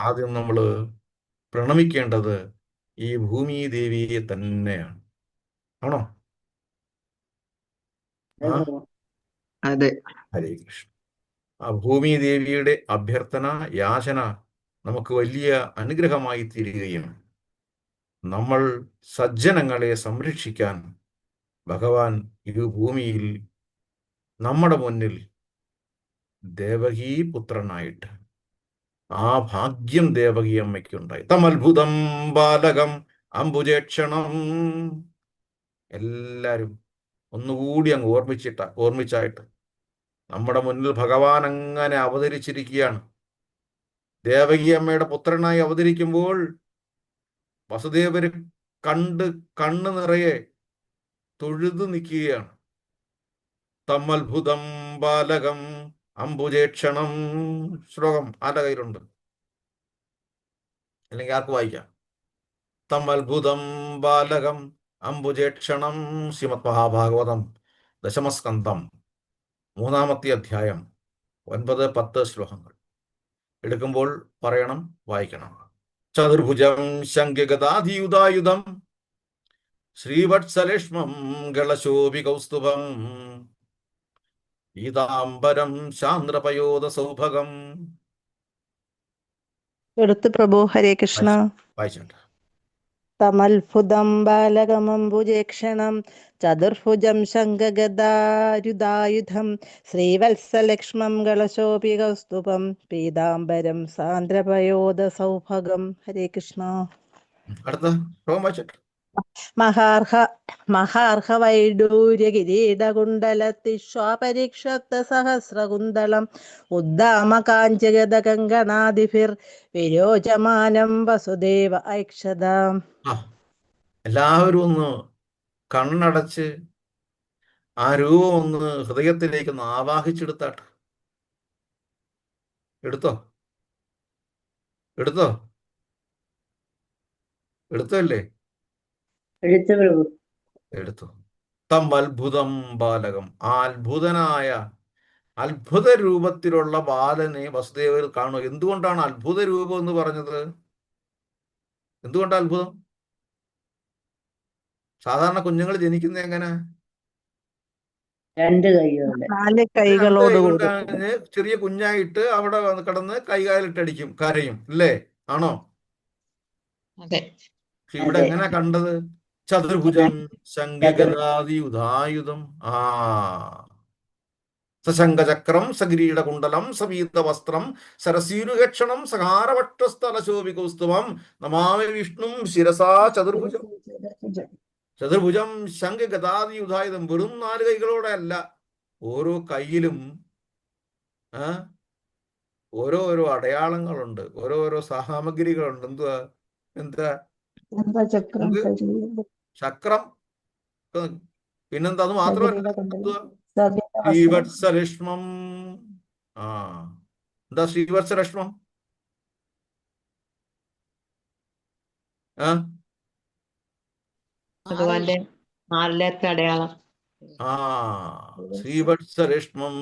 ആദ്യം നമ്മള് പ്രണമിക്കേണ്ടത് ഈ ഭൂമിദേവിയെ തന്നെയാണ്. ആണോ? അതെ. ഹരേ കൃഷ്ണ. ആ ഭൂമിദേവിയുടെ അഭ്യർത്ഥന, യാചന നമുക്ക് വലിയ അനുഗ്രഹമായി തീരുകയും നമ്മൾ സജ്ജനങ്ങളെ സംരക്ഷിക്കാൻ ഭഗവാൻ ഈ ഭൂമിയിൽ നമ്മുടെ മുന്നിൽ ദേവകീ പുത്രനായിട്ട്, ആ ഭാഗ്യം ദേവകി അമ്മയ്ക്കുണ്ടായി. തമത്ഭുതം ബാലകം അംബുജേക്ഷണം. എല്ലാവരും ഒന്നുകൂടി അങ്ങ് ഓർമ്മിച്ചായിട്ട് നമ്മുടെ മുന്നിൽ ഭഗവാൻ അങ്ങനെ അവതരിച്ചിരിക്കുകയാണ്. ദേവകി അമ്മയുടെ പുത്രനായി അവതരിക്കുമ്പോൾ വസുദേവര് കണ്ണ് നിറയെ തൊഴുതു നിൽക്കുകയാണ്. തമത്ഭുതം ബാലകം അംബുജേക്ഷണം. ശ്ലോകം ആരുടെ കയ്യിലുണ്ട്? അല്ലെങ്കിൽ ആർക്ക് വായിക്കാം? തമത്ഭുതം ബാലകം അംബുജേക്ഷണം. ശ്രീമദ് മഹാഭാഗവതം ദശമസ്കന്ധം 3-ാമത്തെ അധ്യായം 9-10 ശ്ലോകങ്ങൾ എടുക്കുമ്പോൾ പറയണം, വായിക്കണം. ചതുർഭുജം ശംഖഗദാധിയുധായുധം ശ്രീവത്സലേഷ്മം ഗളശോഭി കൗസ്തുഭം പീതാംബരം ചാന്ദ്രപയോധ സൗഭഗം എടുത്ത് പ്രഭു. ഹരേ കൃഷ്ണ. വായിച്ചോട്ടെ. തമത്ഭുതം ബാലകമംബുജേക്ഷണം ചതുർഭുജം ശംഖഗദാരുധായുധം ശ്രീവത്സലക്ഷ്മം ഗളശോഭികൗസ്തുഭം പീതാംബരം സാന്ദ്രപയോധ സൗഭഗം. ഹരേ കൃഷ്ണ. അടുത്ത ശ്ലോകം വായിച്ചോട്ടെ. മഹാർഹ വൈഡൂര്യ കിരീടകുണ്ടലത്തിശ്വാപരിക്ഷപ്ത സഹസ്രകുന്തളം ഉദ്ദാമ കാഞ്ചഗത കങ്കണാദിഭിർ വിരോചമാനം വസുദേവ ഐക്ഷത. ആ എല്ലാവരും ഒന്ന് കണ്ണടച്ച് ആ രൂപം ഒന്ന് ഹൃദയത്തിലേക്ക് ഒന്ന് ആവാഹിച്ചെടുത്താട്ടെ. എടുത്തോ എടുത്തോ എടുത്തല്ലേ? എടുത്തു പ്രഭു. എടുത്തു. തം അത്ഭുതം ബാലകം, ആ അത്ഭുതനായ അത്ഭുത രൂപത്തിലുള്ള ബാലനെ വസുദേവർ കാണുക. എന്തുകൊണ്ടാണ് അത്ഭുത രൂപം എന്ന് പറഞ്ഞത്? എന്തുകൊണ്ടാണ് അത്ഭുതം? സാധാരണ കുഞ്ഞുങ്ങൾ ജനിക്കുന്നത് എങ്ങനെ? 2 കൈയോടെ. 4 കൈകളോടുകൂടി. ചെറിയ കുഞ്ഞായിട്ട് അവിടെ കിടന്ന് കൈകാലിട്ടടിക്കും, കരയും, അല്ലേ? ആണോ? അതെ. ഇവിടെ എങ്ങനെ കണ്ടത്? ചതുർഭുജം ശംഖഗദാദി ഉദായുധം. ആ സശങ്കചക്രം സകിരീടകുണ്ടലം സപീതവസ്ത്രം സരസീരുഹക്ഷണം സഹാരവക്ഷസ്ഥലശോഭികൗസ്തുഭം നമാമി വിഷ്ണും ശിരസാ ചതുർഭുജം. ചതുർഭുജം ശംഖഗദാദി ഉദായുധം. വെറും 4 കൈകളോടെ അല്ല, ഓരോ കൈയിലും ഓരോ അടയാളങ്ങളുണ്ട്, ഓരോരോ സാമഗ്രികളുണ്ട്. എന്താ ചക്രം, പിന്നെന്താ? അത് മാത്രമല്ല, ശ്രീവത്സലക്ഷ്മം. ആ എന്താ ശ്രീവത്സലക്ഷ്മം? ഭഗവാന്റെ മാറിലത്തെ അടയാളം. ആ ശ്രീവത്സലക്ഷ്മം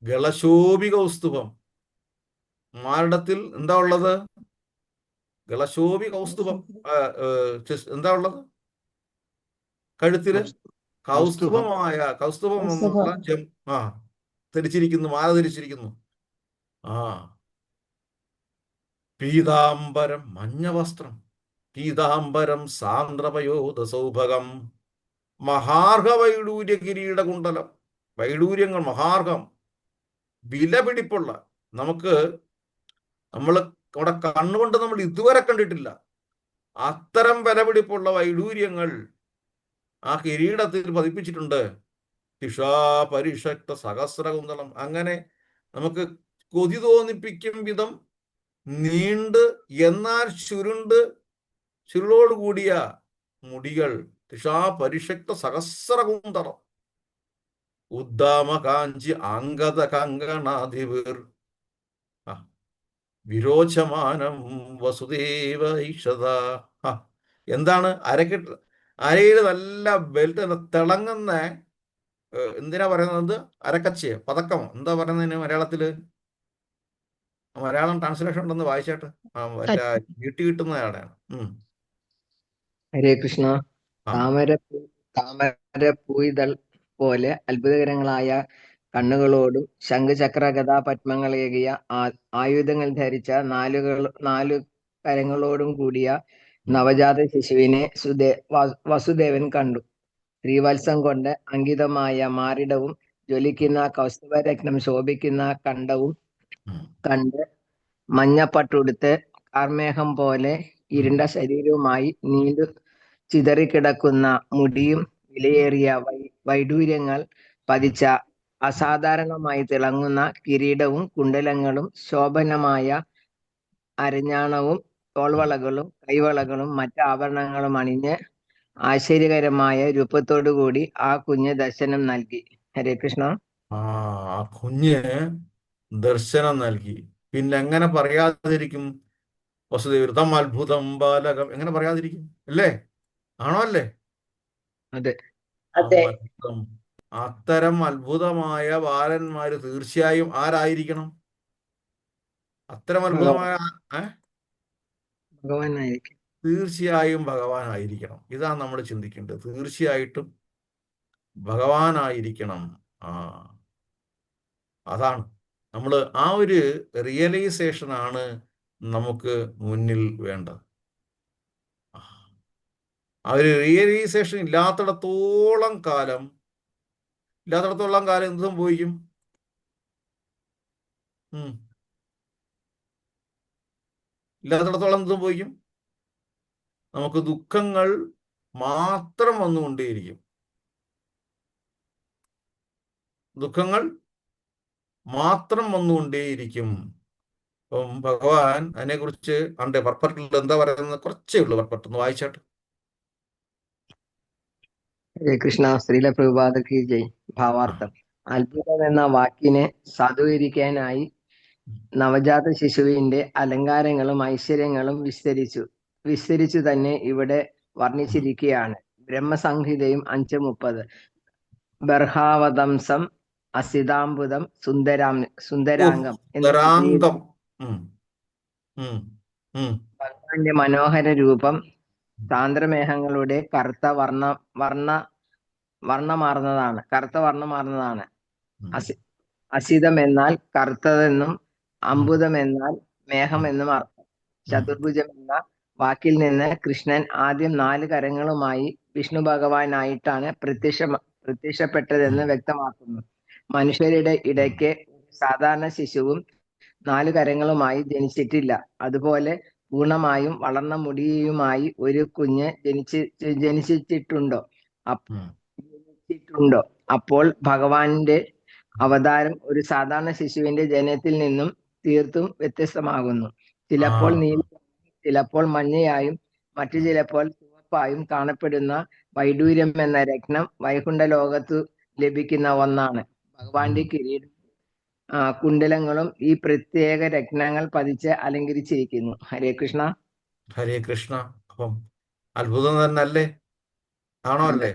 ഗളശോഭികൗസ്തുഭം. മാരടത്തിൽ എന്താ ഉള്ളത്? ഗളശോഭികൗസ്തുഭം. എന്താ ഉള്ളത്? കഴുത്തില് കൗസ്തുഭം ധരിച്ചിരിക്കുന്നു, മാല ധരിച്ചിരിക്കുന്നു. ആ പീതാംബരം മഞ്ഞ വസ്ത്രം, പീതാംബരം സാന്ദ്രപയോധ സൗഭഗം മഹാർഹ വൈഡൂര്യ കിരീടകുണ്ടലം. വൈഡൂര്യങ്ങൾ മഹാർഹം, വിലപിടിപ്പുള്ള, നമ്മൾ നമ്മുടെ കണ്ണുകൊണ്ട് നമ്മൾ ഇതുവരെ കണ്ടിട്ടില്ല അത്തരം വിലപിടിപ്പുള്ള വൈഡൂര്യങ്ങൾ ആ കിരീടത്തിൽ പതിപ്പിച്ചിട്ടുണ്ട്. ദിഷാപരിഷക്ത സഹസ്രകുന്തളം. അങ്ങനെ നമുക്ക് കൊതി തോന്നിപ്പിക്കും വിധം നീണ്ട് എന്നാൽ ചുരുളോടുകൂടിയ മുടികൾ. ദിഷാപരിഷക്ത സഹസ്രകുന്തളം ഉദ്ദാമ കാഞ്ചി അംഗത കങ്കണാധിപർ വിരോചമാനം വസുദേവ ഈക്ഷത. എന്താണ്? അരയിൽ നല്ല ബെൽറ്റ്, തിളങ്ങുന്ന, എന്തിനാ പറയുന്നത്? അരക്കച്ചയോ പതക്കമോ എന്താ പറയുന്നതിന് മലയാളത്തില്? മലയാളം ട്രാൻസ്ലേഷൻ ഉണ്ടെന്ന് വായിച്ചാട്ട്. വീട്ടിൽ കിട്ടുന്നയാളാണ്. ഹരേ കൃഷ്ണ. താമരപ്പൂയിതൾ പോലെ അത്ഭുതകരങ്ങളായ കണ്ണുകളോടും ശംഖചക്ര ഗദാ പത്മങ്ങളേകിയ ആയുധങ്ങൾ ധരിച്ച 4 കരങ്ങളോടും കൂടിയ നവജാത ശിശുവിനെ വസുദേവൻ കണ്ടു. ശ്രീവത്സം കൊണ്ട് അങ്കിതമായ മാറിടവും ജ്വലിക്കുന്ന കൗസ്തുഭരത്നം ശോഭിക്കുന്ന കണ്ടവും കണ്ട് മഞ്ഞപ്പട്ടുടുത്ത് കാർമേഘം പോലെ ഇരുണ്ട ശരീരവുമായി നീണ്ടു ചിതറിക്കിടക്കുന്ന മുടിയും വിലയേറിയ വൈഡൂര്യങ്ങൾ പതിച്ച അസാധാരണമായി തിളങ്ങുന്ന കിരീടവും കുണ്ടലങ്ങളും ശോഭനമായ അരഞ്ഞാണവും തോൾവളകളും കൈവളകളും മറ്റ് ആഭരണങ്ങളും അണിഞ്ഞ് ആശ്ചര്യകരമായ രൂപത്തോടുകൂടി ആ കുഞ്ഞ് ദർശനം നൽകി. ഹരേ കൃഷ്ണ. ആ കുഞ്ഞ് ദർശനം നൽകി. പിന്നെ എങ്ങനെ പറയാതിരിക്കും? വസുദേവർ തം അത്ഭുതം ബാലകം എങ്ങനെ പറയാതിരിക്കും? അല്ലേ? ആണോ? അല്ലേ? അതെ. അത്തരം അത്ഭുതമായ ബാലന്മാര് തീർച്ചയായും ആരായിരിക്കണം? അത്തരം അത്ഭുതമായ ഭഗവാനായിരിക്കും. തീർച്ചയായും ഭഗവാനായിരിക്കണം. ഇതാണ് നമ്മൾ ചിന്തിക്കേണ്ടത്. തീർച്ചയായിട്ടും ഭഗവാനായിരിക്കണം. അതാണ് നമ്മൾ ആ ഒരു റിയലൈസേഷനാണ് നമുക്ക് മുന്നിൽ വേണ്ടത്. ആ ഒരു റിയലൈസേഷൻ ഇല്ലാത്തിടത്തോളം കാലം എന്ത് സംഭവിക്കും? ഇല്ലാത്തിടത്തോളം എന്ത് സംഭവിക്കും? നമുക്ക് ദുഃഖങ്ങൾ മാത്രം വന്നുകൊണ്ടേയിരിക്കും. ദുഃഖങ്ങൾ മാത്രം വന്നുകൊണ്ടേയിരിക്കും. അപ്പം ഭഗവാൻ അതിനെക്കുറിച്ച് പർപ്പറ്റിൽ എന്താ പറയുന്നത്? കുറച്ചേ ഉള്ളൂ. പർപ്പറ്റ് വായിച്ചാട്ട്. ഹരേ കൃഷ്ണ. ശ്രീല പ്രഭുപാദക്ക് ജയ്. ഭാവാർത്ഥം: അത്ഭുതം എന്ന വാക്കിനെ സാധൂകരിക്കാനായി നവജാത ശിശുവിന്റെ അലങ്കാരങ്ങളും ഐശ്വര്യങ്ങളും വിസ്തരിച്ചു തന്നെ ഇവിടെ വർണ്ണിച്ചിരിക്കുകയാണ്. ബ്രഹ്മസംഹിതയും 5:30. ബർഹാവതംസം അസിതാംബുദം സുന്ദരാംഗം എന്ന ഭഗവാന്റെ മനോഹര രൂപം സാന്ദ്രമേഘങ്ങളുടെ കറുത്ത വർണ്ണമാർന്നതാണ്. അസിതം എന്നാൽ കറുത്തതെന്നും അംബുദം എന്നാൽ മേഘം എന്നും അർത്ഥം. ചതുർഭുജം എന്ന വാക്കിൽ നിന്ന് കൃഷ്ണൻ ആദ്യം 4 കരങ്ങളുമായി വിഷ്ണു ഭഗവാനായിട്ടാണ് പ്രത്യക്ഷപ്പെട്ടതെന്ന് വ്യക്തമാക്കുന്നു. മനുഷ്യരുടെ ഇടയ്ക്ക് സാധാരണ ശിശുവും 4 കരങ്ങളുമായി ജനിച്ചിട്ടില്ല. അതുപോലെ പൂർണ്ണമായും വളർന്ന മുടിയുമായി ഒരു കുഞ്ഞ് ജനിച്ചിട്ടുണ്ടോ? അപ്പോൾ ഭഗവാന്റെ അവതാരം ഒരു സാധാരണ ശിശുവിന്റെ ജനനത്തിൽ നിന്നും തീർത്തും വ്യത്യസ്തമാകുന്നു. ചിലപ്പോൾ നീല, ചിലപ്പോൾ മഞ്ഞയായും മറ്റു ചിലപ്പോൾ ചുവപ്പായും കാണപ്പെടുന്ന വൈഡൂര്യം എന്ന രത്നം വൈകുണ്ഠ ലോകത്തു ലഭിക്കുന്ന ഒന്നാണ്. ഭഗവാന്റെ കിരീടം കുണ്ടലങ്ങളും ഈ പ്രത്യേക രത്നങ്ങൾ പതിച്ച് അലങ്കരിച്ചിരിക്കുന്നു. ഹരേ കൃഷ്ണ. ഹരേ കൃഷ്ണ. അപ്പം അത്ഭുതം തന്നെ അല്ലേ? ആണോ? അല്ലേ?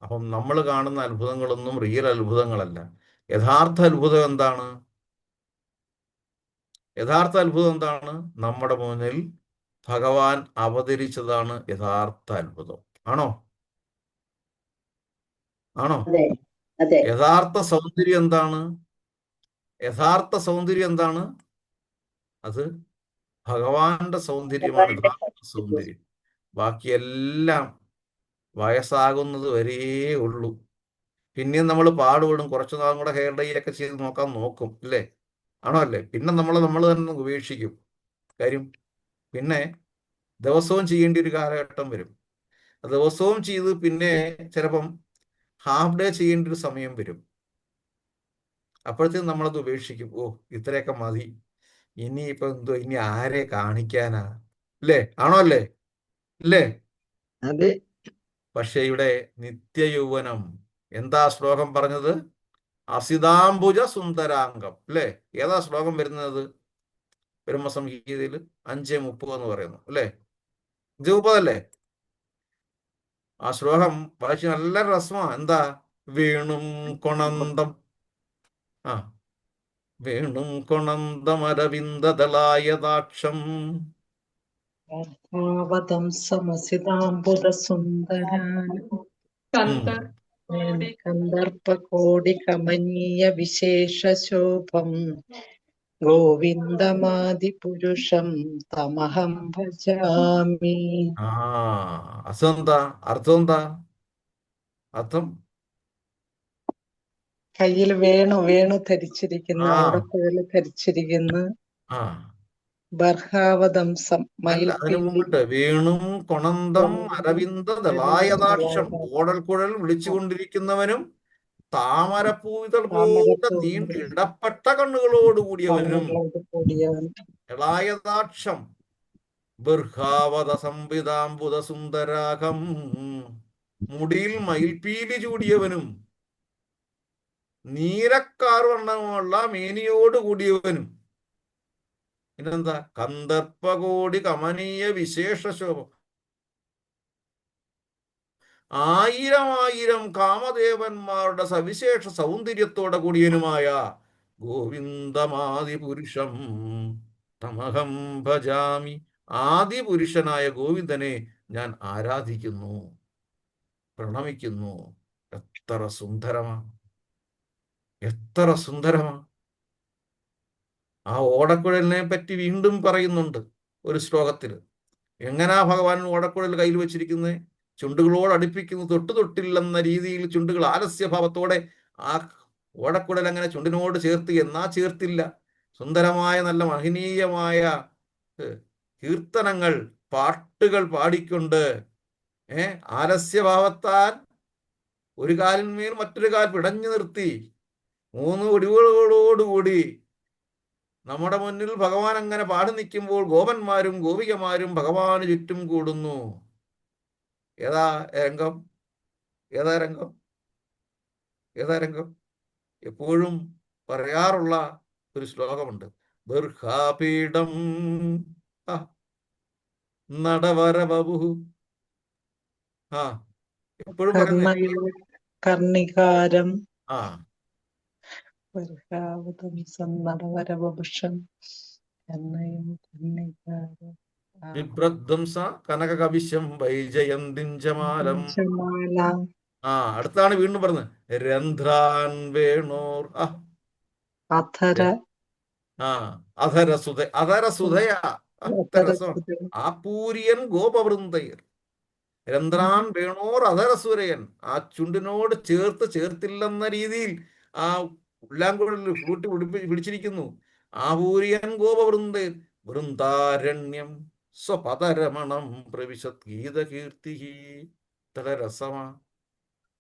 അപ്പം നമ്മൾ കാണുന്ന അത്ഭുതങ്ങളൊന്നും റിയൽ അത്ഭുതങ്ങളല്ല. യഥാർത്ഥ അത്ഭുതം എന്താണ്? നമ്മുടെ മുന്നിൽ ഭഗവാൻ അവതരിച്ചതാണ് യഥാർത്ഥ അത്ഭുതം. ആണോ? യഥാർത്ഥ സൗന്ദര്യം എന്താണ്? അത് ഭഗവാന്റെ സൗന്ദര്യമാണ് യഥാർത്ഥ സൗന്ദര്യം. ബാക്കിയെല്ലാം വയസ്സാകുന്നത് വരേ ഉള്ളൂ. പിന്നെയും നമ്മൾ പാടുപെടും. കുറച്ചു നാളും കൂടെ ഹെയർ ഡൈയിലൊക്കെ ചെയ്ത് നോക്കും, അല്ലേ? ആണോ? അല്ലേ? പിന്നെ നമ്മൾ തന്നെ ഉപേക്ഷിക്കും. കാര്യം പിന്നെ ദിവസവും ചെയ്യേണ്ട ഒരു കാലഘട്ടം വരും. ദിവസവും ചെയ്ത് പിന്നെ ചിലപ്പം ഹാഫ് ഡേ ചെയ്യേണ്ട ഒരു സമയം വരും. അപ്പോഴത്തേക്കും നമ്മളത് ഉപേക്ഷിക്കും. ഇത്രയൊക്കെ മതി, ഇനിയിപ്പോ ഇനി ആരെ കാണിക്കാനാ, അല്ലേ? ആണോ? അല്ലേ? അല്ലേ? അതെ. പക്ഷെ ഇവിടെ നിത്യയൗവനം എന്താ ശ്ലോകം പറഞ്ഞത്? അസിതാംബുജ സുന്ദരാംഗം, അല്ലേ? ഏതാ ശ്ലോകം വരുന്നത്? ബ്രഹ്മസംഹിതയിൽ 5:30 എന്ന് പറയുന്നു, അല്ലേ? 5:30 അല്ലേ? ആ ശ്ലോകം വായിച്ച് നല്ല രസമാണ്. എന്താ? വേണും കൊണന്തം വേണും കൊണന്തമരവിന്ദദളായതാക്ഷം കന്ദർപ്പകോടി കമനീയ വിശേഷശോഭം ഗോവിന്ദമാദിപുരുഷം തമഹം ഭജാമി. അർത്ഥം എന്താ? കയ്യിൽ വേണു ധരിച്ചിരിക്കുന്നു, ഓടക്കുഴൽ ധരിച്ചിരിക്കുന്നു. ബർഹാവതംസം വേണും കൊണന്തം അരവിന്ദ ദളായതാക്ഷം, ഓടൽക്കുഴൽ വിളിച്ചുകൊണ്ടിരിക്കുന്നവനും താമരപ്പൂവിതൾ പോലെ നീണ്ട ഇടപ്പെട്ട കണ്ണുകളോട് കൂടിയവനും ദളായതാക്ഷം ബർഹാവത സംവിധാംബുദ സുന്ദരാകം, മുടിയിൽ മയിൽപീലി ചൂടിയവനും നീലക്കാർവണ്ണമുള്ള മേനിയോട് കൂടിയവനും. പിന്നെന്താ? കന്ദർപ്പകോടി കമനീയ വിശേഷശോഭം, 1000 കാമദേവന്മാരുടെ സവിശേഷ സൗന്ദര്യത്തോടെ കൂടിയനുമായ ഗോവിന്ദമാദിപുരുഷം തമഹം ഭജാമി. ആദിപുരുഷനായ ഗോവിന്ദനെ ഞാൻ ആരാധിക്കുന്നു, പ്രണമിക്കുന്നു. എത്ര സുന്ദരമാണ്! ആ ഓടക്കുഴലിനെ പറ്റി വീണ്ടും പറയുന്നുണ്ട് ഒരു ശ്ലോകത്തിൽ. എങ്ങനാ ഭഗവാൻ ഓടക്കുഴൽ കയ്യിൽ വെച്ചിരിക്കുന്നത്? ചുണ്ടുകളോട് അടുപ്പിക്കുന്നു, തൊട്ടു തൊട്ടില്ലെന്ന രീതിയിൽ ചുണ്ടുകൾ ആലസ്യഭാവത്തോടെ ആ ഓടക്കുഴൽ അങ്ങനെ ചുണ്ടിനോട് ചേർത്ത് എന്നാ ചേർത്തില്ല. സുന്ദരമായ നല്ല മഹനീയമായ കീർത്തനങ്ങൾ, പാട്ടുകൾ പാടിക്കൊണ്ട് ആലസ്യഭാവത്താൽ ഒരു കാലിന്മേൽ മറ്റൊരു കാൽ പിടഞ്ഞു നിർത്തി 3 ഒടിവുകളോടുകൂടി നമ്മുടെ മുന്നിൽ ഭഗവാൻ അങ്ങനെ പാടി നിൽക്കുമ്പോൾ ഗോപന്മാരും ഗോപികമാരും ഭഗവാന് ചുറ്റും കൂടുന്നു. ഏതാ രംഗം? ഏതാ രംഗം? ഏതാ രംഗം? എപ്പോഴും പറയാറുള്ള ഒരു ശ്ലോകമുണ്ട്, ബർഹാപീഠം നടവര ബബു. എപ്പോഴും പറയുന്നത് കർണികാരം ആ നടവരവപുഷം വിഭ്രധ്വംസ കനക കവിശം വൈജയന്തിഞ്ചമാലം. മാല. അടുത്താണ് വീണ്ടും പറഞ്ഞത് രന്ധ്രാൻ വേണോർ അധര അധരസുധ. അധരസുധയാ രസം. ആപൂര്യൻ ഗോപവൃന്ദയർ രന്ധ്രാൻ വേണോർ അധരസുരയൻ. ആ ചുണ്ടിനോട് ചേർത്തില്ലെന്ന രീതിയിൽ ആ ഉള്ളാങ്കുഴലിൽ ഫ്ലൂട്ട് പിടിച്ചിരിക്കുന്നു. ആപൂര്യൻ ഗോപവൃന്ദയർ വൃന്ദാരണ്യം സ്വപദരമണം പ്രവിശത് ഗീതകീർത്തി. എത്ര രസമാ,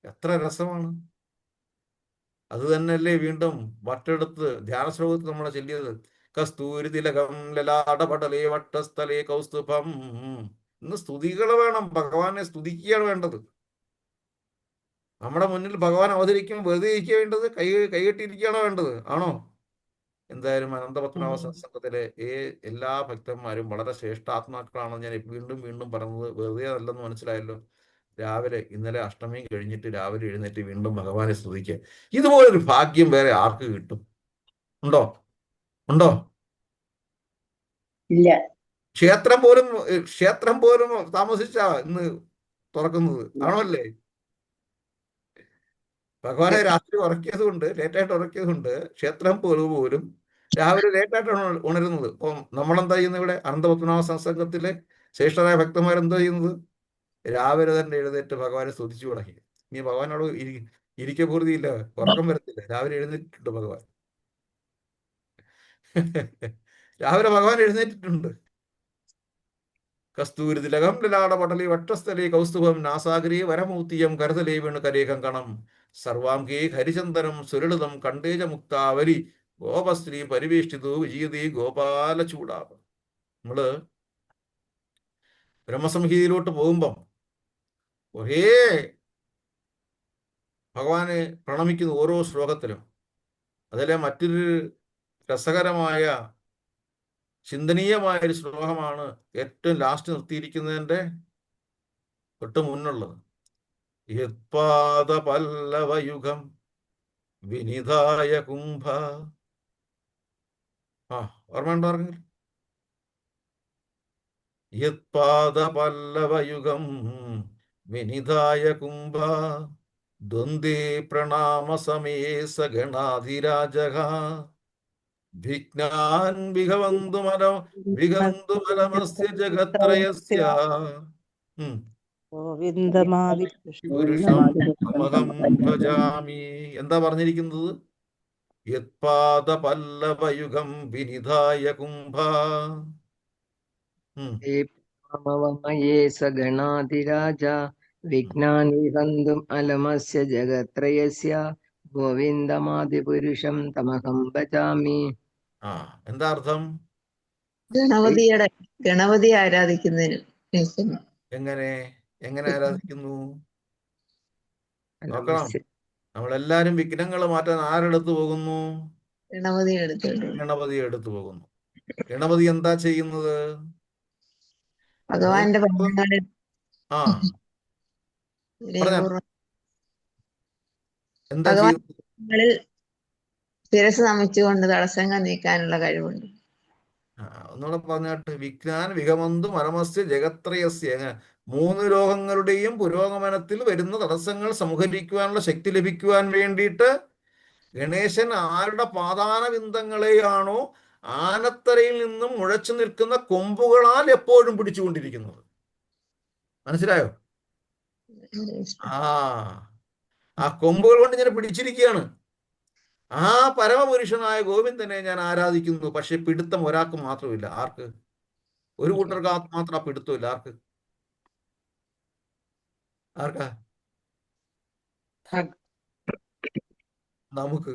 എത്ര രസമാണ്. അത് തന്നെയല്ലേ വീണ്ടും മറ്റെടുത്ത് ധ്യാന ശ്ലോകത്തിൽ നമ്മളെ ചൊല്ലിയത്, കസ്തൂരി തിലകം ലലാടപടലേ വട്ടസ്ഥലേ കൗസ്തുഭം. ഇന്ന് സ്തുതികൾ വേണം, ഭഗവാനെ സ്തുതിക്കുകയാണ് വേണ്ടത്. നമ്മുടെ മുന്നിൽ ഭഗവാൻ അവതരിക്കും വെറുതെ ഇരിക്കുക വേണ്ടത്? കൈകെട്ടിയിരിക്കുകയാണോ വേണ്ടത്? ആണോ? എന്തായാലും അനന്തപത്മനാഭ സത്സംഗത്തിലെ എല്ലാ ഭക്തന്മാരും വളരെ ശ്രേഷ്ഠാത്മാക്കളാണെന്ന് ഞാൻ വീണ്ടും വീണ്ടും പറഞ്ഞത് വെറുതെ അല്ലെന്ന് മനസ്സിലായല്ലോ. രാവിലെ ഇന്നലെ അഷ്ടമി കഴിഞ്ഞിട്ട് രാവിലെ എഴുന്നേറ്റ് വീണ്ടും ഭഗവാനെ സ്തുതിക്കുക, ഇതുപോലൊരു ഭാഗ്യം വേറെ ആർക്ക് കിട്ടും? ഉണ്ടോ? ഉണ്ടോ? ഇല്ല. ക്ഷേത്രം പോലും താമസിച്ചാ ഇന്ന് തുറക്കുന്നത്, ആണോ അല്ലേ? ഭഗവാനെ രാത്രി ഉറക്കിയത് കൊണ്ട്, ലേറ്റായിട്ട് ഉറക്കിയത് കൊണ്ട് ക്ഷേത്രം പോലും രാവിലെ ലേറ്റായിട്ടാണ് ഉണരുന്നത്. അപ്പം നമ്മളെന്താ ചെയ്യുന്നത്? ഇവിടെ അനന്തപത്മനാഭ സത്സംഗത്തിലെ ശ്രേഷ്ഠരായ ഭക്തന്മാരെന്താ ചെയ്യുന്നത്? രാവിലെ തന്നെ എഴുന്നേറ്റ് ഭഗവാനെ സ്തുതിച്ചു തുടങ്ങി. ഇനി ഭഗവാനോട് ഇരിക്കപൂർത്തിയില്ല, ഉറക്കം വരത്തില്ല. രാവിലെ എഴുന്നേറ്റിട്ടുണ്ട് ഭഗവാൻ. രാവിലെ ഭഗവാൻ എഴുന്നേറ്റിട്ടുണ്ട്. കസ്തൂരി തിലകം ലലാടപടലി വട്ടസ്ഥലേ കൗസ്തുഭം നാസാഗരേ വരമൂർത്തിയം കരുതലേ വീണ് കരേകം കണം സർവാംഗേ ഹരിചന്ദനം സുരളിതം കണ്ടേജ മുക്താവലി ഗോപശ്രീ പരിവേഷ്ടിതു വിജയതേ ഗോപാല ചൂടാവ്. നമ്മള് ബ്രഹ്മസംഹിതയിലോട്ട് പോകുമ്പം ഒരേ ഭഗവാനെ പ്രണമിക്കുന്ന ഓരോ ശ്ലോകത്തിലും. അതിലെ മറ്റൊരു രസകരമായ ചിന്തനീയമായ ഒരു ശ്ലോകമാണ് ഏറ്റവും ലാസ്റ്റ് നിർത്തിയിരിക്കുന്നതിൻ്റെ തൊട്ട് മുന്നുള്ളത്. യത്പാദ പല്ലവയുഗം വിനിതായ കുംഭ. ഓർമ്മയുണ്ടോ? പറഞ്ഞില്ല? യത്പാദ പല്ലവയുഗം വിനിതായ കുംഭ ദ്വന്ദ്വേ പ്രണാമ സമയേ സഗണാധിരാജഃ വിഘ്നാൻ വിഗന്തുമലമസ്യ ജഗത്രയസ്യ ഗോവിന്ദമാദി പുരുഷം തമഹം ഭജാമി. എന്താ പറഞ്ഞിരിക്കുന്നത്? യത്പാദ പല്ലവയുഗം വിനിധായ കുംഭ. മമവമയേ സഗണാധിരാജ വിഘ്നാനി ഹന്തും അലമസ്യ ജഗത്രയസ്യ ഗോവിന്ദമാദിപുരുഷം തമഹം ഭജാമി. എന്താ അർത്ഥം? ഗണപതിയെ ആരാധിക്കുന്നതിന്. എങ്ങനെ ആരാധിക്കുന്നു? നോക്കണം. നമ്മളെല്ലാരും വിഘ്നങ്ങൾ മാറ്റാൻ ആരെടുത്ത് പോകുന്നു? ഗണപതി എടുത്തു പോകുന്നു. ഗണപതി എന്താ ചെയ്യുന്നത്? ഭഗവാന്റെ എന്താ ചെയ്യുന്നത്? ശിരസ് നമിച്ചുകൊണ്ട് തടസ്സങ്ങൾ നീക്കാനുള്ള കഴിവുണ്ട്. ഒന്നുകൂടെ പറഞ്ഞാട്ട്, വിഘ്നാൻ വിഗമന്തു മരമസ്യ ജഗത്രയസ്യ. 3 ലോകങ്ങളുടെയും പുരോഗമനത്തിൽ വരുന്ന തടസ്സങ്ങൾ സംഹരിക്കുവാനുള്ള ശക്തി ലഭിക്കുവാൻ വേണ്ടിയിട്ട് ഗണേശൻ ആരുടെ പാതാന ബിന്ദങ്ങളെയാണോ ആനത്തലയിൽ നിന്നും മുഴച്ചു നിൽക്കുന്ന കൊമ്പുകളാൽ എപ്പോഴും പിടിച്ചുകൊണ്ടിരിക്കുന്നത്. മനസ്സിലായോ? ആ കൊമ്പുകൾ കൊണ്ട് ഞാൻ പിടിച്ചിരിക്കുകയാണ്. ആ പരമപുരുഷനായ ഗോവിന്ദനെ ഞാൻ ആരാധിക്കുന്നു. പക്ഷെ പിടുത്തം ഒരാൾക്ക് മാത്രമില്ല. ആർക്ക്? ഒരു കൂട്ടർക്ക് മാത്രം ആ പിടുത്തമില്ല. ആർക്കാ? നമുക്ക്.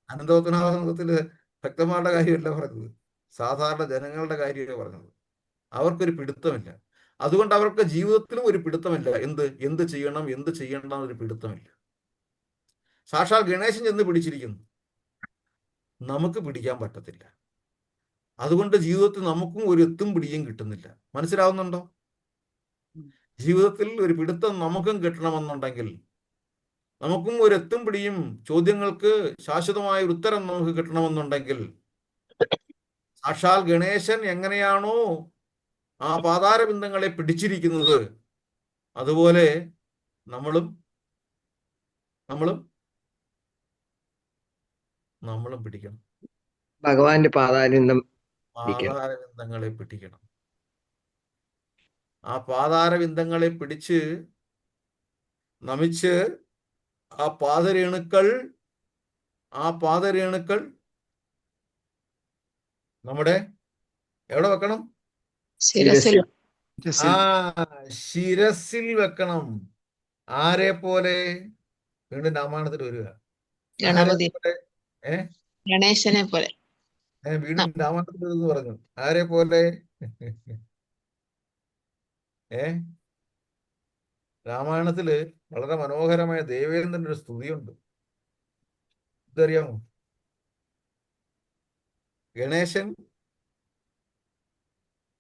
അനന്തോത്തനാസംഘത്തില് ഭക്തന്മാരുടെ കാര്യമല്ല പറഞ്ഞത്, സാധാരണ ജനങ്ങളുടെ കാര്യമല്ല പറഞ്ഞത്. അവർക്കൊരു പിടുത്തമില്ല. അതുകൊണ്ട് അവർക്ക് ജീവിതത്തിലും ഒരു പിടുത്തമില്ല. എന്ത് ചെയ്യണം, എന്ത് ചെയ്യണം എന്നൊരു പിടുത്തമില്ല. സാക്ഷാൽ ഗണേശൻ ചെന്ന് പിടിച്ചിരിക്കുന്നു, നമുക്ക് പിടിക്കാൻ പറ്റത്തില്ല. അതുകൊണ്ട് ജീവിതത്തിൽ നമുക്കും ഒരു എത്തും പിടിയും കിട്ടുന്നില്ല. മനസ്സിലാവുന്നുണ്ടോ? ജീവിതത്തിൽ ഒരു പിടുത്തം നമുക്കും കിട്ടണമെന്നുണ്ടെങ്കിൽ, നമുക്കും ഒരു എത്തും പിടിയും, ചോദ്യങ്ങൾക്ക് ശാശ്വതമായ ഒരു ഉത്തരം നമുക്ക് കിട്ടണമെന്നുണ്ടെങ്കിൽ, സാക്ഷാൽ ഗണേശൻ എങ്ങനെയാണോ ആ പാതാരബിന്ദങ്ങളെ പിടിച്ചിരിക്കുന്നത്, അതുപോലെ നമ്മളും പിടിക്കണം. ഭഗവാന്റെ പാതാരവിന്ദം പാതാരബിന്ദങ്ങളെ പിടിക്കണം. ആ പാതാരബിന്ദങ്ങളെ പിടിച്ച് നമിച്ച് ആ പാദരേണുക്കൾ നമ്മുടെ എവിടെ വെക്കണം? ശിരസിൽ. ശിരസിൽ വെക്കണം. ആരെ പോലെ? വീണ്ടും രാമായണത്തിൽ വരിക. ഗണപതി, ഗണേശനെ പോലെ. വീണ്ടും രാമായണത്തിൽ പറഞ്ഞു. ആരെ പോലെ? രാമായണത്തില് വളരെ മനോഹരമായ ദേവേന്ദ്രന്റെ ഒരു സ്തുതിയുണ്ട്. ഇതറിയാമോ? ഗണേശൻ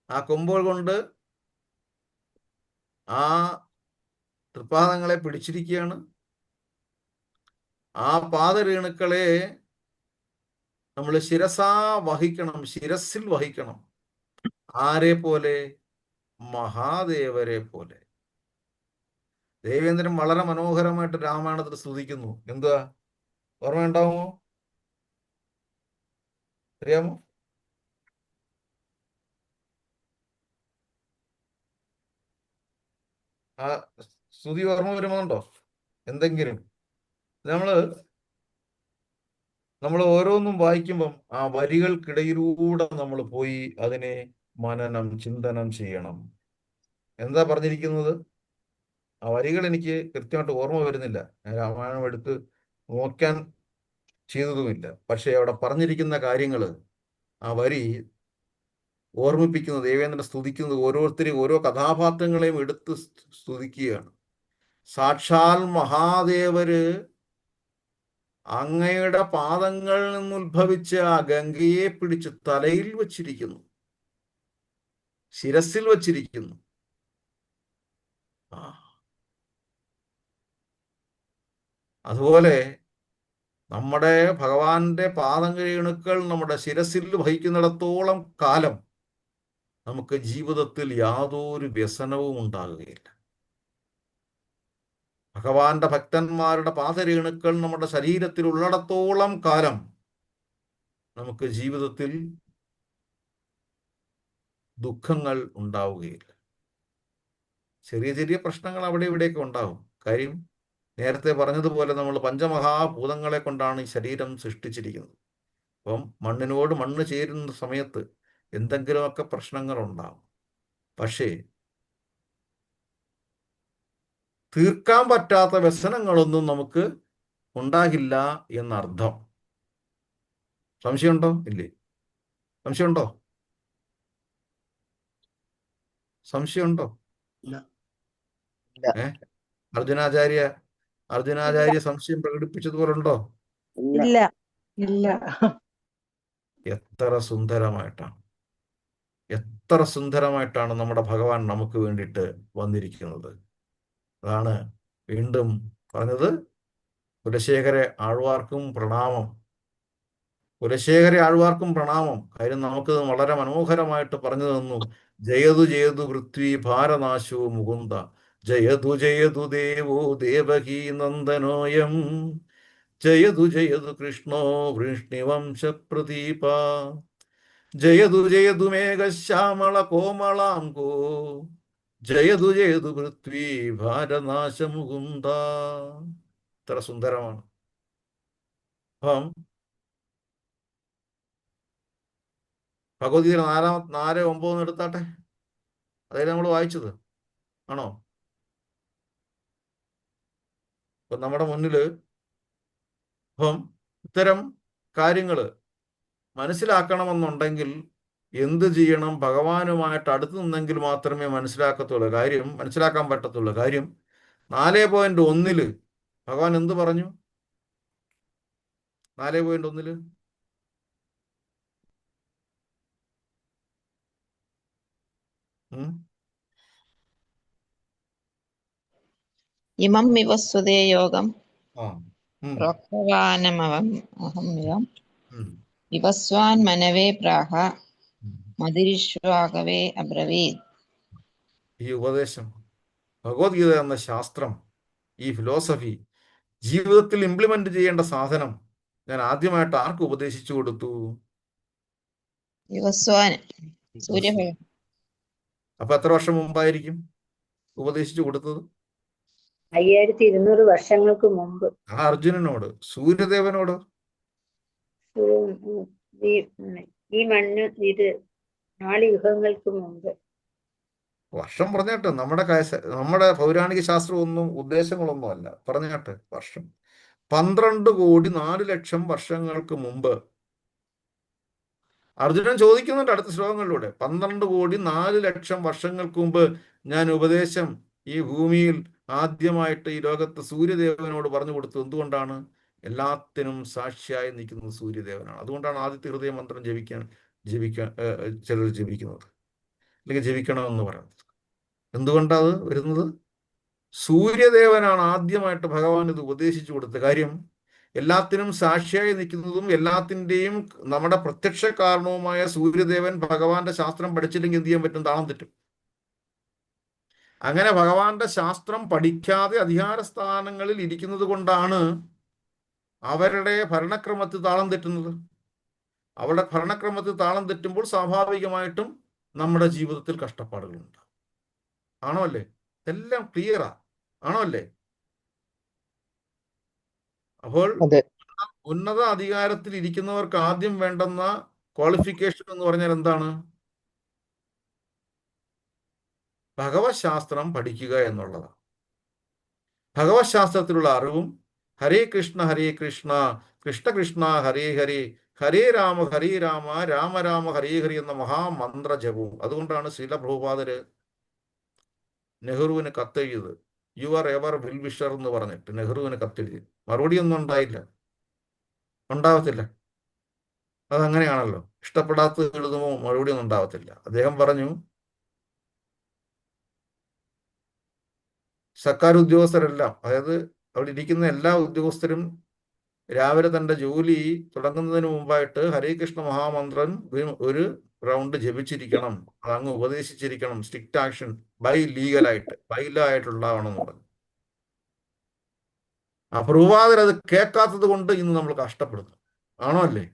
ആ കൊമ്പുകൾ കൊണ്ട് ആ തൃപ്പാദങ്ങളെ പിടിച്ചിരിക്കുകയാണ്. ആ പാദരേണുക്കളെ നമ്മൾ ശിരസിൽ വഹിക്കണം. ആരെ പോലെ? മഹാദേവരെ പോലെ. ദേവേന്ദ്രൻ വളരെ മനോഹരമായിട്ട് രാമായണത്തിൽ സ്തുതിക്കുന്നു. എന്തുവാ? ഓർമ്മയുണ്ടാവുമോ? അറിയാമോ? ആ സ്തുതി ഓർമ്മ വരുന്നുണ്ടോ എന്തെങ്കിലും? നമ്മൾ ഓരോന്നും വായിക്കുമ്പം ആ വരികൾക്കിടയിലൂടെ നമ്മൾ പോയി അതിനെ ചിന്തനം ചെയ്യണം. എന്താ പറഞ്ഞിരിക്കുന്നത്? ആ വരികൾ എനിക്ക് കൃത്യമായിട്ട് ഓർമ്മ വരുന്നില്ല. ഞാൻ രാമായണം എടുത്ത് നോക്കാൻ ചെയ്തതുമില്ല. പക്ഷെ അവിടെ പറഞ്ഞിരിക്കുന്ന കാര്യങ്ങൾ, ആ വരി ഓർമ്മിപ്പിക്കുന്നത്, ദേവേന്ദ്രനെ സ്തുതിക്കുന്നത്, ഓരോരുത്തരെയും ഓരോ കഥാപാത്രങ്ങളെയും എടുത്ത് സ്തുതിക്കുകയാണ്. സാക്ഷാൽ മഹാദേവര് അങ്ങയുടെ പാദങ്ങളിൽ നിന്ന് ഉത്ഭവിച്ച ആ ഗംഗയെ പിടിച്ച് തലയിൽ വച്ചിരിക്കുന്നു, ശിരസിൽ വച്ചിരിക്കുന്നു. അതുപോലെ നമ്മുടെ ഭഗവാന്റെ പാദരേണുക്കൾ നമ്മുടെ ശിരസിൽ വഹിക്കുന്നിടത്തോളം കാലം നമുക്ക് ജീവിതത്തിൽ യാതൊരു വ്യസനവും ഉണ്ടാകുകയില്ല. ഭഗവാന്റെ ഭക്തന്മാരുടെ പാദരേണുക്കൾ നമ്മുടെ ശരീരത്തിൽ ഉള്ളിടത്തോളം കാലം നമുക്ക് ജീവിതത്തിൽ ദുഃഖങ്ങൾ ഉണ്ടാവുകയില്ല. ചെറിയ ചെറിയ പ്രശ്നങ്ങൾ അവിടെ ഇവിടെയൊക്കെ ഉണ്ടാവും. കാര്യം നേരത്തെ പറഞ്ഞതുപോലെ നമ്മൾ പഞ്ചമഹാഭൂതങ്ങളെ കൊണ്ടാണ് ഈ ശരീരം സൃഷ്ടിച്ചിരിക്കുന്നത്. അപ്പം മണ്ണിനോട് മണ്ണ് ചേരുന്ന സമയത്ത് എന്തെങ്കിലുമൊക്കെ പ്രശ്നങ്ങൾ ഉണ്ടാവും. പക്ഷേ തീർക്കാൻ പറ്റാത്ത വ്യസനങ്ങളൊന്നും നമുക്ക് ഉണ്ടാകില്ല എന്നർത്ഥം. സംശയമുണ്ടോ? ഇല്ലേ? സംശയമുണ്ടോ? അർജുനാചാര്യ സംശയം പ്രകടിപ്പിച്ചതുപോലെ ഉണ്ടോ? ഇല്ല. എത്ര സുന്ദരമായിട്ടാണ് നമ്മുടെ ഭഗവാൻ നമുക്ക് വേണ്ടിയിട്ട് വന്നിരിക്കുന്നത്. അതാണ് വീണ്ടും പറഞ്ഞത്, കുലശേഖര ആഴ്വാർക്കും പ്രണാമം. കാര്യം നമുക്ക് വളരെ മനോഹരമായിട്ട് പറഞ്ഞു തന്നു. ജയതു പൃഥ്വി ഭാരനാശോ മുകുന്ദ, ജയതു ദേവോ ദേവകീ നന്ദനോയം, ജയതു ജയതു കൃഷ്ണോ വൃഷ്ണിവംശ പ്രദീപ ജയതു ജയതു മേഘശ്യാമള കോമളാംഗോ ജയതു ജയതു പൃഥ്വി ഭാരനാശ മുകുന്ദ. ഇത്ര സുന്ദരമാണ്. അപ്പം ഭഗവത്ഗീത 4:9 എടുത്താട്ടെ. അതായത് നമ്മൾ വായിച്ചത് ആണോ? ഇപ്പം നമ്മുടെ മുന്നിൽ അപ്പം ഇത്തരം കാര്യങ്ങൾ മനസ്സിലാക്കണമെന്നുണ്ടെങ്കിൽ എന്ത് ചെയ്യണം? ഭഗവാനുമായിട്ട് അടുത്ത് നിന്നെങ്കിൽ മാത്രമേ മനസ്സിലാക്കാൻ പറ്റത്തുള്ളൂ. കാര്യം 4.1 ഭഗവാൻ എന്ത് പറഞ്ഞു? 4.1 ഇമം വിവസ്വതേ യോഗം ആ പ്രോക്തവാനമഹം വിവസ്വാൻ മനവേ പ്രാഹ മതിരിഷ്വാകവേ അബ്രവീത്. ഈ ഉപദേശം, ഭഗവത്ഗീത എന്ന ശാസ്ത്രം, ഈ ഫിലോസഫി ജീവിതത്തിൽ ഇംപ്ലിമെന്റ് ചെയ്യേണ്ട സാധനം ഞാൻ ആദ്യമായിട്ട് ആർക്ക് ഉപദേശിച്ചു കൊടുത്തു? വിവസ്വാൻ സൂര്യഭഗവാൻ. അപ്പൊ എത്ര വർഷം മുമ്പായിരിക്കും ഉപദേശിച്ചു കൊടുത്തത്? 5200 വർഷങ്ങൾക്ക് മുമ്പ്. ആ അർജുനനോട്. സൂര്യദേവനോട് ഈ മണ്ണ് ഇത് 4 യുഗങ്ങൾക്ക് മുമ്പ്. വർഷം പറഞ്ഞാട്ട് നമ്മുടെ പൗരാണിക ശാസ്ത്രമൊന്നും ഉദ്ദേശങ്ങളൊന്നും അല്ല. പറഞ്ഞാട്ട് വർഷം 12,04,00,000 വർഷങ്ങൾക്ക് മുമ്പ്. അർജുനൻ ചോദിക്കുന്നുണ്ട് അടുത്ത ശ്ലോകങ്ങളിലൂടെ. 12,04,00,000 വർഷങ്ങൾക്ക് മുമ്പ് ഞാൻ ഉപദേശം ഈ ഭൂമിയിൽ ആദ്യമായിട്ട് ഈ ലോകത്ത് സൂര്യദേവനോട് പറഞ്ഞു കൊടുത്തത്. എന്തുകൊണ്ടാണ്? എല്ലാത്തിനും സാക്ഷിയായി നിൽക്കുന്നത് സൂര്യദേവനാണ്. അതുകൊണ്ടാണ് ആദ്യത്തെ ഹൃദയ മന്ത്രം ജപിക്കാൻ ചിലർ ജപിക്കുന്നത്, അല്ലെങ്കിൽ ജപിക്കണമെന്ന് പറയുന്നത്. എന്തുകൊണ്ടാണ് അത് വരുന്നത്? സൂര്യദേവനാണ് ആദ്യമായിട്ട് ഭഗവാൻ ഇത് ഉപദേശിച്ചു കൊടുത്ത കാര്യം. എല്ലാത്തിനും സാക്ഷിയായി നിൽക്കുന്നതും എല്ലാത്തിൻ്റെയും നമ്മുടെ പ്രത്യക്ഷ കാരണവുമായ സൂര്യദേവൻ ഭഗവാന്റെ ശാസ്ത്രം പഠിച്ചില്ലെങ്കിൽ എന്ത് ചെയ്യാൻ പറ്റും? താളം തെറ്റും. അങ്ങനെ ഭഗവാന്റെ ശാസ്ത്രം പഠിക്കാതെ അധികാര സ്ഥാനങ്ങളിൽ ഇരിക്കുന്നത് കൊണ്ടാണ് അവരുടെ ഭരണക്രമത്തിൽ താളം തെറ്റുന്നത്. അവരുടെ ഭരണക്രമത്തിൽ താളം തെറ്റുമ്പോൾ സ്വാഭാവികമായിട്ടും നമ്മുടെ ജീവിതത്തിൽ കഷ്ടപ്പാടുകളുണ്ട്. ആണോ അല്ലേ? എല്ലാം ക്ലിയറാ. ആണോ അല്ലേ? അപ്പോൾ ഉന്നത അധികാരത്തിൽ ഇരിക്കുന്നവർക്ക് ആദ്യം വേണ്ടുന്ന ക്വാളിഫിക്കേഷൻ എന്ന് പറഞ്ഞാൽ എന്താണ്? ഭഗവത് ശാസ്ത്രം പഠിക്കുക എന്നുള്ളതാണ്. ഭഗവത് ശാസ്ത്രത്തിലുള്ള അറിവും ഹരേ കൃഷ്ണ കൃഷ്ണ കൃഷ്ണ ഹരേ ഹരേ ഹരേ രാമ രാമ രാമ ഹരേ ഹരി എന്ന മഹാമന്ത്ര ജപവും. അതുകൊണ്ടാണ് ശ്രീല പ്രഭുപാദര് നെഹ്റുവിന് കത്തെഴുതിയത്. You are ever well wisher എന്ന് പറഞ്ഞിട്ട് നെഹ്റുവിന് കത്തെഴുതി. മറുപടി ഒന്നും ഉണ്ടാവത്തില്ല. അതങ്ങനെയാണല്ലോ. ഇഷ്ടപ്പെടാത്തത് എഴുതുമ്പോൾ മറുപടി ഒന്നും ഉണ്ടാവത്തില്ല. അദ്ദേഹം പറഞ്ഞു, സർക്കാർ ഉദ്യോഗസ്ഥരെല്ലാം, അതായത് അവിടെ ഇരിക്കുന്ന എല്ലാ ഉദ്യോഗസ്ഥരും രാവിലെ തൻ്റെ ജോലി തുടങ്ങുന്നതിന് മുമ്പായിട്ട് ഹരേ കൃഷ്ണ മഹാമന്ത്രം ഒരു റൗണ്ട് ജപിച്ചിരിക്കണം. അതങ്ങ് ഉപദേശിച്ചിരിക്കണം. സ്ട്രിക്റ്റ് ആക്ഷൻ ബൈ ലോ ആയിട്ടുണ്ടാവണമെന്ന് പറഞ്ഞു. പ്രഭുപാദർ അത് കേൾക്കാത്തത് കൊണ്ട് ഇന്ന് നമ്മൾ കഷ്ടപ്പെടുന്നു. ആണോ അല്ലേ?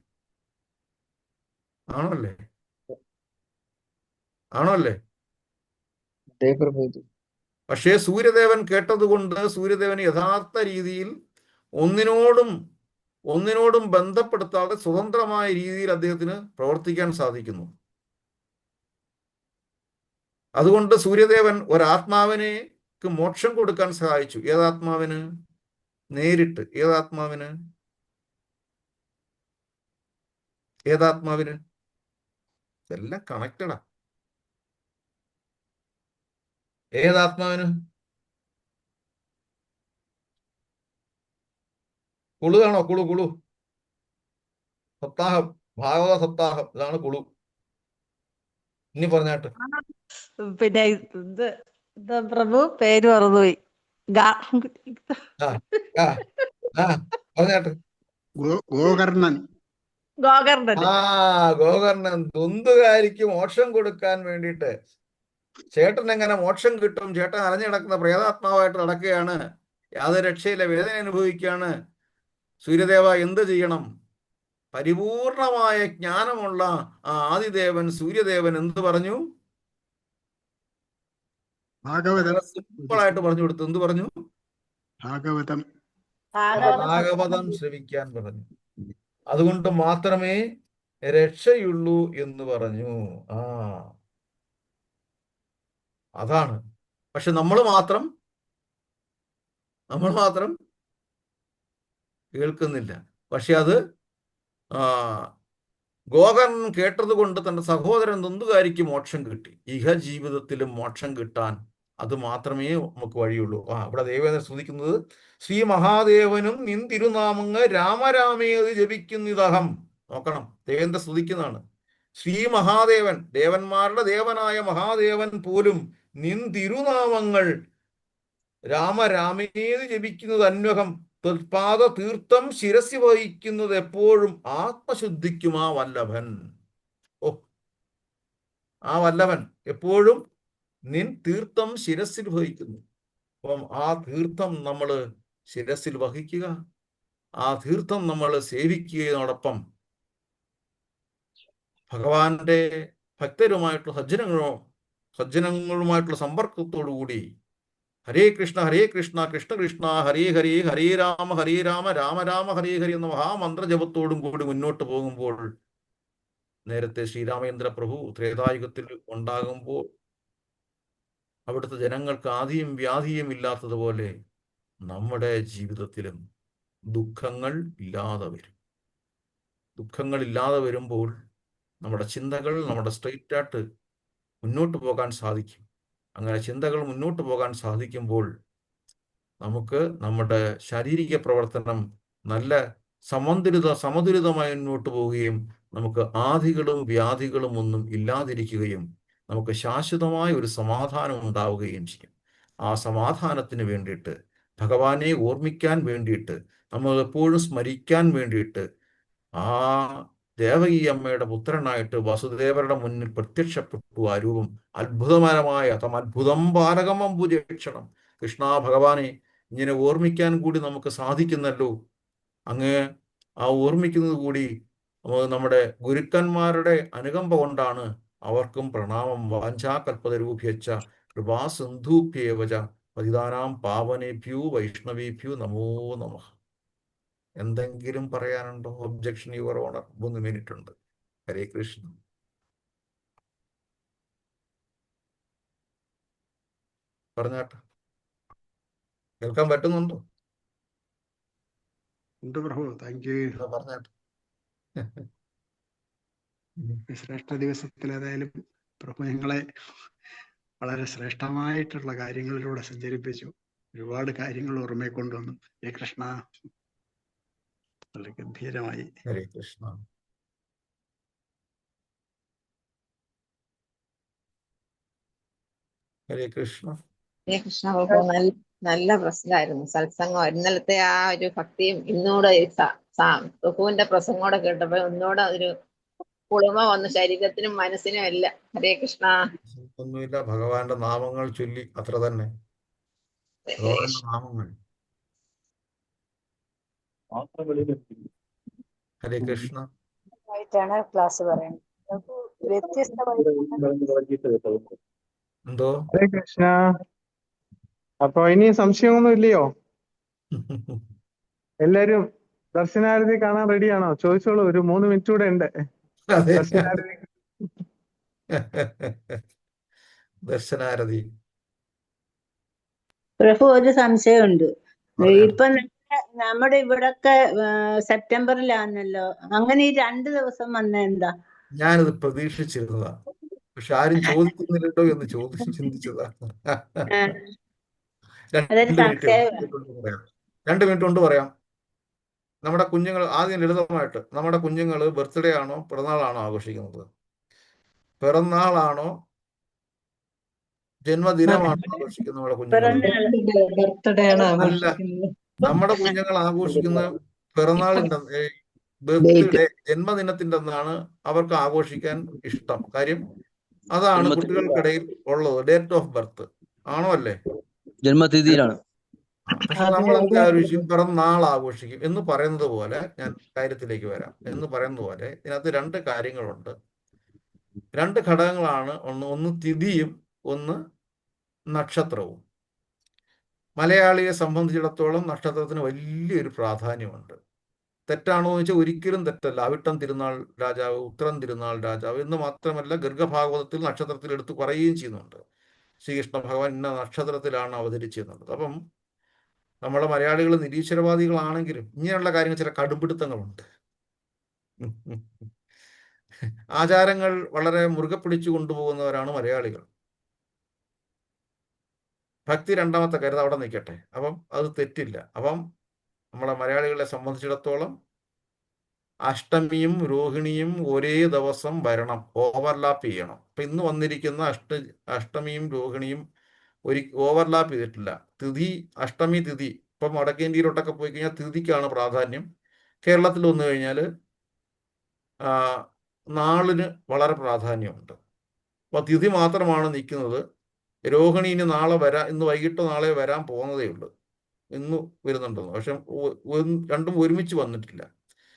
പക്ഷേ സൂര്യദേവൻ കേട്ടതുകൊണ്ട് സൂര്യദേവൻ യഥാർത്ഥ രീതിയിൽ ഒന്നിനോടും ബന്ധപ്പെടുത്താതെ സ്വതന്ത്രമായ രീതിയിൽ അദ്ദേഹത്തിന് പ്രവർത്തിക്കാൻ സാധിക്കുന്നു. അതുകൊണ്ട് സൂര്യദേവൻ ഒരാത്മാവിനേക്ക് മോക്ഷം കൊടുക്കാൻ സഹായിച്ചു. ഏതാത്മാവിന്? നേരിട്ട്. ഏതാത്മാവിന്? ഇതെല്ലാം കണക്റ്റഡാ. ഏതാത്മാവിന്? കുളുവാണോ? കുളു സപ്താഹം, ഭാഗവത സപ്താഹം, ഇതാണ് കുളു. ഇനി പറഞ്ഞാട്ട്. പിന്നെ ഇത് പ്രഭു പേര് മറന്നുപോയി. പറഞ്ഞാട്ട്. ഗോകർണൻ. ഗോകർണൻ ദുന്തുകാരിക്ക് മോക്ഷം കൊടുക്കാൻ വേണ്ടിയിട്ട് ചേട്ടൻ എങ്ങനെ മോക്ഷം കിട്ടും? ചേട്ടൻ അലഞ്ഞു നടക്കുന്ന പ്രേതാത്മാവായിട്ട് നടക്കുകയാണ്. യാതൊരു രക്ഷയില്ല, വേദന അനുഭവിക്കുകയാണ്. സൂര്യദേവ എന്ത് ചെയ്യണം? പരിപൂർണമായ ജ്ഞാനമുള്ള ആ ആദിദേവൻ സൂര്യദേവൻ എന്ത് പറഞ്ഞു? ഭാഗവതം സിമ്പിളായിട്ട് പറഞ്ഞു കൊടുത്തു. എന്ത് പറഞ്ഞു? ഭാഗവതം ഭാഗവതം ശ്രവിക്കാൻ പറഞ്ഞു. അതുകൊണ്ട് മാത്രമേ രക്ഷയുള്ളൂ എന്ന് പറഞ്ഞു. അതാണ്. പക്ഷെ നമ്മൾ മാത്രം കേൾക്കുന്നില്ല. പക്ഷെ അത് ഗോകർണൻ കേട്ടത് കൊണ്ട് തന്റെ സഹോദരൻ നന്ദുകാരിക്ക് മോക്ഷം കിട്ടി. ഇഹ ജീവിതത്തിലും മോക്ഷം കിട്ടാൻ അത് മാത്രമേ നമുക്ക് വഴിയുള്ളൂ. ഇവിടെ ദേവേന്ദ്രൻ സ്തുതിക്കുന്നത് ശ്രീ മഹാദേവനും നിൻ തിരുനാമങ്ങൾ രാമരാമേത് ജപിക്കുന്നിതഹം. നോക്കണം, ദേവേന്ദ്രൻ സ്തുതിക്കുന്നതാണ്. ശ്രീ മഹാദേവൻ, ദേവന്മാരുടെ ദേവനായ മഹാദേവൻ പോലും നിൻ തിരുനാമങ്ങൾ രാമരാമേത് ജപിക്കുന്നത് അന്വഹം തൽപാദ തീർത്ഥം ശിരസി വഹിക്കുന്നത് എപ്പോഴും ആത്മശുദ്ധിക്കും ആ വല്ലഭൻ. ആ വല്ലഭൻ എപ്പോഴും നിൻ തീർത്ഥം ശിരസിൽ വഹിക്കുന്നു. അപ്പം ആ തീർത്ഥം നമ്മൾ ശിരസിൽ വഹിക്കുക, ആ തീർത്ഥം നമ്മൾ സേവിക്കുകയോടൊപ്പം ഭഗവാന്റെ ഭക്തരുമായിട്ടുള്ള സജ്ജനങ്ങളുമായിട്ടുള്ള സമ്പർക്കത്തോടുകൂടി ഹരേ കൃഷ്ണ കൃഷ്ണ കൃഷ്ണ ഹരേ ഹരേ ഹരേ രാമ രാമ രാമ ഹരേ ഹരി എന്ന മഹാമന്ത്രജപത്തോടും കൂടി മുന്നോട്ട് പോകുമ്പോൾ, നേരത്തെ ശ്രീരാമചന്ദ്ര പ്രഭു ത്രേതായുഗത്തിൽ ഉണ്ടാകുമ്പോൾ അവിടുത്തെ ജനങ്ങൾക്ക് ആദിയും വ്യാധിയും ഇല്ലാത്തതുപോലെ നമ്മുടെ ജീവിതത്തിലും ദുഃഖങ്ങൾ ഇല്ലാതെ വരുമ്പോൾ നമ്മുടെ ചിന്തകൾ നമ്മുടെ സ്ട്രെയിറ്റായിട്ട് മുന്നോട്ട് പോകാൻ സാധിക്കും. അങ്ങനെ ചിന്തകൾ മുന്നോട്ട് പോകാൻ സാധിക്കുമ്പോൾ നമുക്ക് നമ്മുടെ ശാരീരിക പ്രവർത്തനം നല്ല സമതുലിതമായി മുന്നോട്ട് പോവുകയും നമുക്ക് ആദികളും വ്യാധികളും ഒന്നും ഇല്ലാതിരിക്കുകയും നമുക്ക് ശാശ്വതമായ ഒരു സമാധാനം ഉണ്ടാവുകയും ചെയ്യും. ആ സമാധാനത്തിന് വേണ്ടിയിട്ട്, ഭഗവാനെ ഓർമ്മിക്കാൻ വേണ്ടിയിട്ട്, നമ്മൾ എപ്പോഴും സ്മരിക്കാൻ വേണ്ടിയിട്ട് ആ ദേവകി അമ്മയുടെ പുത്രനായിട്ട് വസുദേവരുടെ മുന്നിൽ പ്രത്യക്ഷപ്പെട്ടു. ആ രൂപം അത്ഭുതകരമായ അത്ഭുതം പാലകം അംബുജക്ഷണം. കൃഷ്ണ ഭഗവാനെ ഇങ്ങനെ ഓർമ്മിക്കാൻ കൂടി നമുക്ക് സാധിക്കുന്നല്ലോ. അങ്ങ് ആ ഓർമ്മിക്കുന്നത് കൂടി നമ്മുടെ ഗുരുക്കന്മാരുടെ അനുകമ്പ കൊണ്ടാണ്. അവർക്കും പ്രണാമം. വാഞ്ചാകൽപതരൂഭ്യച്ച കൃപാസിന്ധൂഭ്യേവച പതിതാനാം പാവനേഭ്യോ വൈഷ്ണവേഭ്യോ നമോ നമഃ. എന്തെങ്കിലും പറയാനുണ്ടോ? Objection your honour. 3 മിനിറ്റ് ഉണ്ട്. ഹരേ കൃഷ്ണ. പറഞ്ഞാട്ടെ, കേൾക്കാൻ പറ്റുന്നുണ്ടോ? ഉണ്ട് പ്രഭു. Thank you. പറഞ്ഞാട്ടെ. ശ്രേഷ്ഠ ദിവസത്തിൽ ഏതായാലും പ്രഭു ഞങ്ങളെ വളരെ ശ്രേഷ്ഠമായിട്ടുള്ള കാര്യങ്ങളിലൂടെ സഞ്ചരിപ്പിച്ചു. ഒരുപാട് കാര്യങ്ങൾ ഓർമ്മയെ കൊണ്ടുവന്നു. ഹരേ കൃഷ്ണ. വളരെ ഗംഭീരമായി. ഹരേ കൃഷ്ണ. ഹരേ കൃഷ്ണ. ഹരേ കൃഷ്ണ പ്രഭു. നല്ല പ്രസംഗമായിരുന്നു, സത്സംഗം. ഇന്നലത്തെ ആ ഒരു ഭക്തിയും ഇന്നൂടെ പ്രഭുവിന്റെ പ്രസംഗോടെ കേട്ടപ്പോ ഒന്നുകൂടെ ഒരു കുളിമ വന്നു ശരീരത്തിനും മനസ്സിനും എല്ലാം. ഹരേ കൃഷ്ണ. ഒന്നുമില്ല, ഭഗവാന്റെ നാമങ്ങൾ ചൊല്ലി, അത്ര തന്നെ. ഭഗവാന്റെ നാമങ്ങൾ. ഹരേ കൃഷ്ണ. ക്ലാസ് പറയുന്നത് എന്തോ? ഹരേ കൃഷ്ണ. അപ്പൊ ഇനി സംശയമൊന്നും ഇല്ലയോ? എല്ലാരും ദർശനാരതി കാണാൻ റെഡിയാണോ? ചോദിച്ചോളൂ. ഒരു 3 മിനിറ്റ് കൂടെ ഉണ്ട്. ദർശനാരതി. പ്രഭു, ഒരു സംശയമുണ്ട്. ഇപ്പൊ നമ്മുടെ ഇവിടൊക്കെ സെപ്റ്റംബറിലാണല്ലോ, അങ്ങനെ ഈ 2 ദിവസം വന്ന എന്താ? ഞാനിത് പ്രതീക്ഷിച്ചിരുന്നതാ, പക്ഷെ ആരും ചോദിക്കുന്നില്ലല്ലോ എന്ന് ചിന്തിച്ചതാ. 2 മിനിറ്റ് കൊണ്ട് പറയാം. നമ്മുടെ കുഞ്ഞുങ്ങൾ ആദ്യം ലളിതമായിട്ട്, നമ്മുടെ കുഞ്ഞുങ്ങൾ ബർത്ത്ഡേ ആണോ പിറന്നാളാണോ ആഘോഷിക്കുന്നത്? പിറന്നാളാണോ ജന്മദിനമാണോ ആഘോഷിക്കുന്നത് നമ്മുടെ കുഞ്ഞുങ്ങൾ? അല്ല, നമ്മുടെ കുഞ്ഞുങ്ങൾ ആഘോഷിക്കുന്ന പിറന്നാളിന്റെ ബർത്ത്ഡേ, ജന്മദിനത്തിന്റെ അന്നാണ് അവർക്ക് ആഘോഷിക്കാൻ ഇഷ്ടം. കാര്യം അതാണ് കുട്ടികൾക്കിടയിൽ ഉള്ളത്. ഡേറ്റ് ഓഫ് ബർത്ത് ആണോ അല്ലേ? ജന്മതിഥിയിലാണ്. പക്ഷെ അതെ നമ്മൾ അതെ എന്താ പിറന്നാൾ ആഘോഷിക്കും എന്ന് പറയുന്നത് പോലെ, ഞാൻ കാര്യത്തിലേക്ക് വരാം, എന്ന് പറയുന്നത് പോലെ ഇതിനകത്ത് രണ്ട് കാര്യങ്ങളുണ്ട്. രണ്ട് ഘടകങ്ങളാണ്. ഒന്ന് തിഥിയും ഒന്ന് നക്ഷത്രവും. മലയാളിയെ സംബന്ധിച്ചിടത്തോളം നക്ഷത്രത്തിന് വലിയൊരു പ്രാധാന്യമുണ്ട്. തെറ്റാണോ എന്ന് വെച്ചാൽ ഒരിക്കലും തെറ്റല്ല. അവിട്ടം തിരുനാൾ രാജാവ്, ഉത്തരം തിരുനാൾ രാജാവ് എന്ന് മാത്രമല്ല, ഗർഗഭാഗവതത്തിൽ നക്ഷത്രത്തിൽ എടുത്ത് പറയുകയും ചെയ്യുന്നുണ്ട്. ശ്രീകൃഷ്ണ ഭഗവാൻ ഇന്ന നക്ഷത്രത്തിലാണ് അവതരിച്ചിരുന്നത്. അപ്പം നമ്മളെ മലയാളികൾ നിരീശ്വരവാദികളാണെങ്കിലും ഇങ്ങനെയുള്ള കാര്യങ്ങൾ ചില കടുംപിടുത്തങ്ങളുണ്ട്. ആചാരങ്ങൾ വളരെ മുറുകെ പിടിച്ചു കൊണ്ടുപോകുന്നവരാണ് മലയാളികൾ. ഭക്തി രണ്ടാമത്തെ കരുത് അവിടെ നിൽക്കട്ടെ. അപ്പം അത് തെറ്റില്ല. അപ്പം നമ്മളെ മലയാളികളെ സംബന്ധിച്ചിടത്തോളം അഷ്ടമിയും രോഹിണിയും ഒരേ ദിവസം വരണം, ഓവർലാപ്പ് ചെയ്യണം. അപ്പം ഇന്ന് വന്നിരിക്കുന്ന അഷ്ടമിയും രോഹിണിയും ഓവർലാപ്പ് ചെയ്തിട്ടില്ല. തിഥി, അഷ്ടമി തിഥി, ഇപ്പം വടക്കേന്ത്യയിലോട്ടൊക്കെ പോയി കഴിഞ്ഞാൽ തിഥിക്കാണ് പ്രാധാന്യം. കേരളത്തിൽ വന്നു കഴിഞ്ഞാൽ നാളിന് വളരെ പ്രാധാന്യമുണ്ട്. അപ്പോൾ തിഥി മാത്രമാണ് നിൽക്കുന്നത്. രോഹിണി ഇനി നാളെ ഇന്ന് വൈകിട്ട് നാളെ വരാൻ പോകുന്നതേ ഉള്ളൂ. ഇന്ന് വരുന്നുണ്ടെന്ന്, പക്ഷെ രണ്ടും ഒരുമിച്ച് വന്നിട്ടില്ല.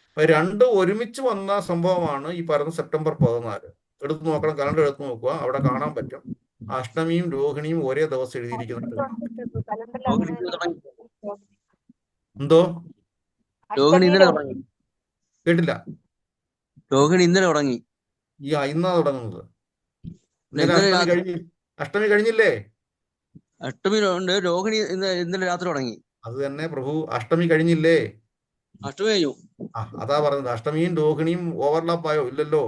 അപ്പം രണ്ടും ഒരുമിച്ച് വന്ന സംഭവമാണ് ഈ പറയുന്ന സെപ്റ്റംബർ 14. എടുത്തു നോക്കണം, കലണ്ടർ എടുത്ത് നോക്കുക, അവിടെ കാണാൻ പറ്റും. അഷ്ടമിയും രോഹിണിയും ഒരേ ദിവസം എഴുതിയിരിക്കുന്നുണ്ട്. എന്തോ രോഹിണി ഇന്നലെ തുടങ്ങി. കേട്ടില്ല. രോഹിണി ഇന്നലെ തുടങ്ങി. ഇന്നാ തുടങ്ങുന്നത്. ഇന്നലെ അഷ്ടമി കഴിഞ്ഞില്ലേ? അഷ്ടമി ഉണ്ട്. രോഹിണി ഇന്നലെ രാത്രി തുടങ്ങി. അത് തന്നെ പ്രഭു, അഷ്ടമി കഴിഞ്ഞില്ലേ? അഷ്ടമി കഴിഞ്ഞു. അതാ പറഞ്ഞത്. അഷ്ടമിയും രോഹിണിയും ഓവർലാപ്പായോ? ഇല്ലല്ലോ,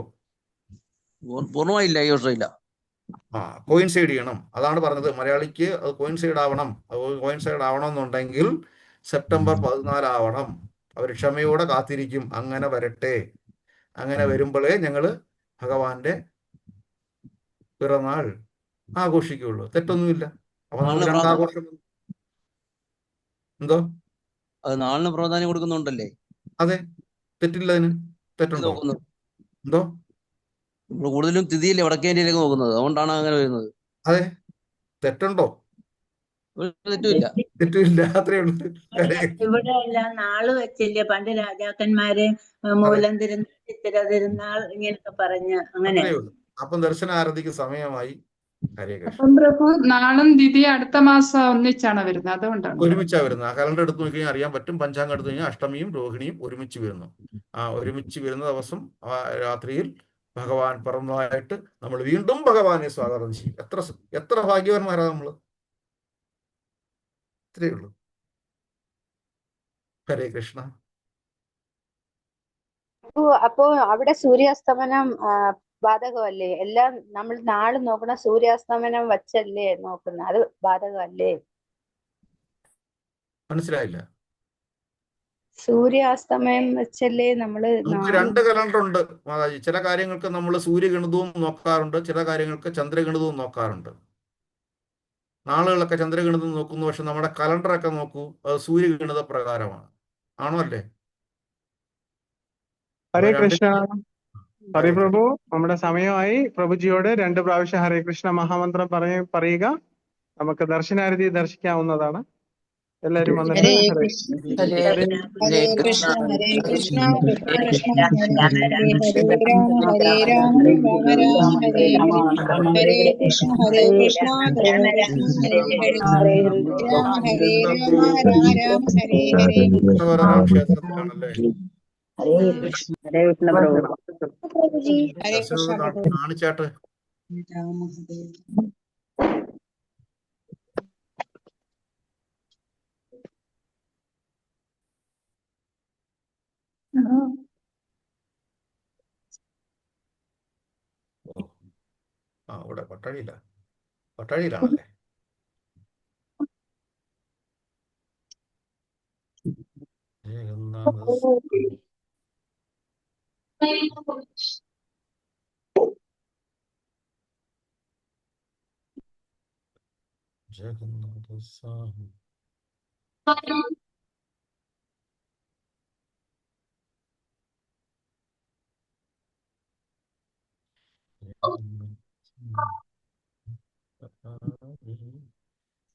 പൂർണ്ണമായില്ല, ഈ വർഷം ഇല്ല. കോയിൻസൈഡ് ചെയ്യണം. അതാണ് പറഞ്ഞത്. മലയാളിക്ക് അത് കോയിൻസൈഡ് ആവണം. കോയിൻസൈഡ് ആവണമെന്നുണ്ടെങ്കിൽ സെപ്റ്റംബർ 14 ആവണം. അവർ ക്ഷമയോടെ കാത്തിരിക്കും. അങ്ങനെ വരട്ടെ. അങ്ങനെ വരുമ്പോഴേ ഞങ്ങൾ ഭഗവാന്റെ പിറന്നാൾ ആഘോഷിക്കുകയുള്ളൂ. തെറ്റൊന്നുമില്ല. അപ്പൊ നമുക്ക് രണ്ടാഘോഷം. എന്തോ അത് നാളിന് പ്രാധാന്യം കൊടുക്കുന്നുണ്ടല്ലേ? അതെ, തെറ്റില്ല. അതിന് തെറ്റുണ്ടോ? എന്തോ കൂടുതലും തിഥിയില്ലേ വടക്കേന്ത്യയിലേക്ക് നോക്കുന്നത്, അതുകൊണ്ടാണ് അങ്ങനെ വരുന്നത്. അതെ, തെറ്റുണ്ടോ? തെറ്റില്ല, അത്രേ ഉള്ളൂ. ഇവിടെ എല്ലാം നാള് വെച്ചില്ലേ പണ്ട് രാജാക്കന്മാര്, മൂലം തിരുനാൾ, ചിത്തിര തിരുനാൾ ഇങ്ങനെയൊക്കെ പറഞ്ഞ് അങ്ങനെ. അപ്പം ദർശനാരതിക്ക് സമയമായി. ഹരേ കൃഷ്ണ. അപ്പം പ്രഭു, നാളും തിഥി അടുത്ത മാസം ഒന്നിച്ചാണ് വരുന്നത്, അതുകൊണ്ടാണ് ഒരുമിച്ചാ വരുന്നത്. ആ കലണ്ടർ എടുത്ത് നോക്കി കഴിഞ്ഞാൽ അറിയാൻ പറ്റും. പഞ്ചാംഗം എടുത്തു കഴിഞ്ഞാൽ അഷ്ടമിയും രോഹിണിയും ഒരുമിച്ച് വരുന്നു. ഒരുമിച്ച് വരുന്ന ദിവസം രാത്രിയിൽ ഭഗവാൻ പിറന്നതായിട്ട് നമ്മൾ വീണ്ടും ഭഗവാനെ സ്വാഗതം ചെയ്യും. എത്ര ഭാഗ്യവാന്മാരാ നമ്മൾ. ഇത്രയേ ഉള്ളൂ. ഹരേ കൃഷ്ണ. അപ്പോ അവിടെ സൂര്യാസ്തമനം ബാധകമല്ലേ? എല്ലാം നമ്മൾ നാളെ നോക്കണ സൂര്യാസ്തമനം വച്ചല്ലേ നോക്കുന്നത്, അത് ബാധകമല്ലേ? മനസ്സിലായില്ല. സൂര്യാസ്തമയം വെച്ചല്ലേ നമുക്ക് രണ്ട് കലണ്ടർ ഉണ്ട് മാതാജി. ചില കാര്യങ്ങൾക്ക് നമ്മൾ സൂര്യഗണിതവും നോക്കാറുണ്ട്, ചില കാര്യങ്ങൾക്ക് ചന്ദ്രഗണിതവും നോക്കാറുണ്ട്. നാളുകളൊക്കെ ചന്ദ്രഗണിതം നോക്കുന്നു, പക്ഷെ നമ്മുടെ കലണ്ടറൊക്കെ നോക്കൂ, അത് സൂര്യഗണിത പ്രകാരമാണ്. ആണോ അല്ലേ? ഹരേ കൃഷ്ണ. ഹരി പ്രഭു, നമ്മുടെ സമയമായി. പ്രഭുജിയോട് 2 പ്രാവശ്യം ഹരേ കൃഷ്ണ മഹാമന്ത്രം പറയുക. നമുക്ക് ദർശനാരതി ദർശിക്കാവുന്നതാണ്. എല്ലാവരും വന്നിട്ട് ഹരേ കൃഷ്ണ ഹരേ കൃഷ്ണ ഹരേ കൃഷ്ണ കൃഷ്ണ കൃഷ്ണ ഹരേ ഹരേ രാമ ഹരേ രാമ രാമ രാമ ഹരേ ഹരേ ഹരേ കൃഷ്ണ ഹരേ കൃഷ്ണ കൃഷ്ണ കൃഷ്ണ ഹരേ ഹരേ രാമ ഹരേ രാമ രാമ രാമ ഹരേ ഹരേ. ക്ഷേത്രത്തിലാണല്ലേ? പ്രഭുജി ഹരേ കൃഷ്ണ പ്രഭു. കാണിച്ചാട്ടെ. ഇവിടെ പട്ടാഴിയിലാണല്ലേ? ജഗന്നാഥ സ്വാമി.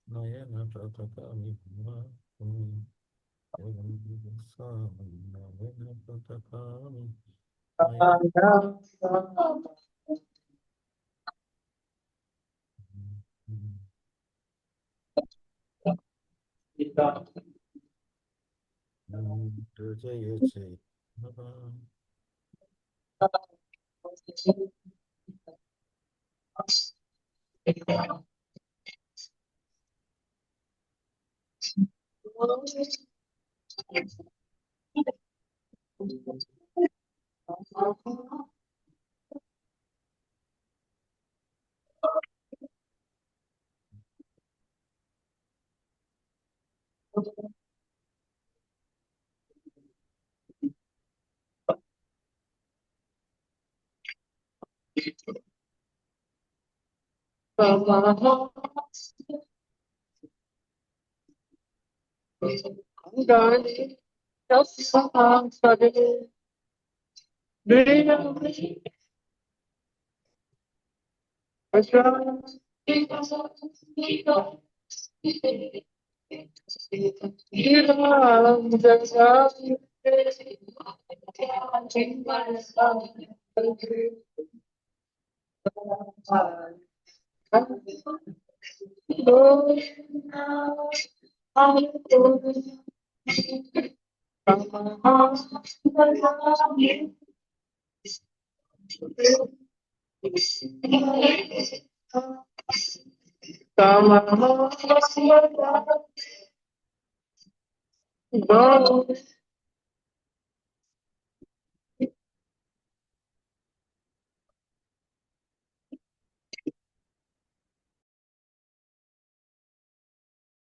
നയന പതകാമി നയന പതകാമി ജയ ജയ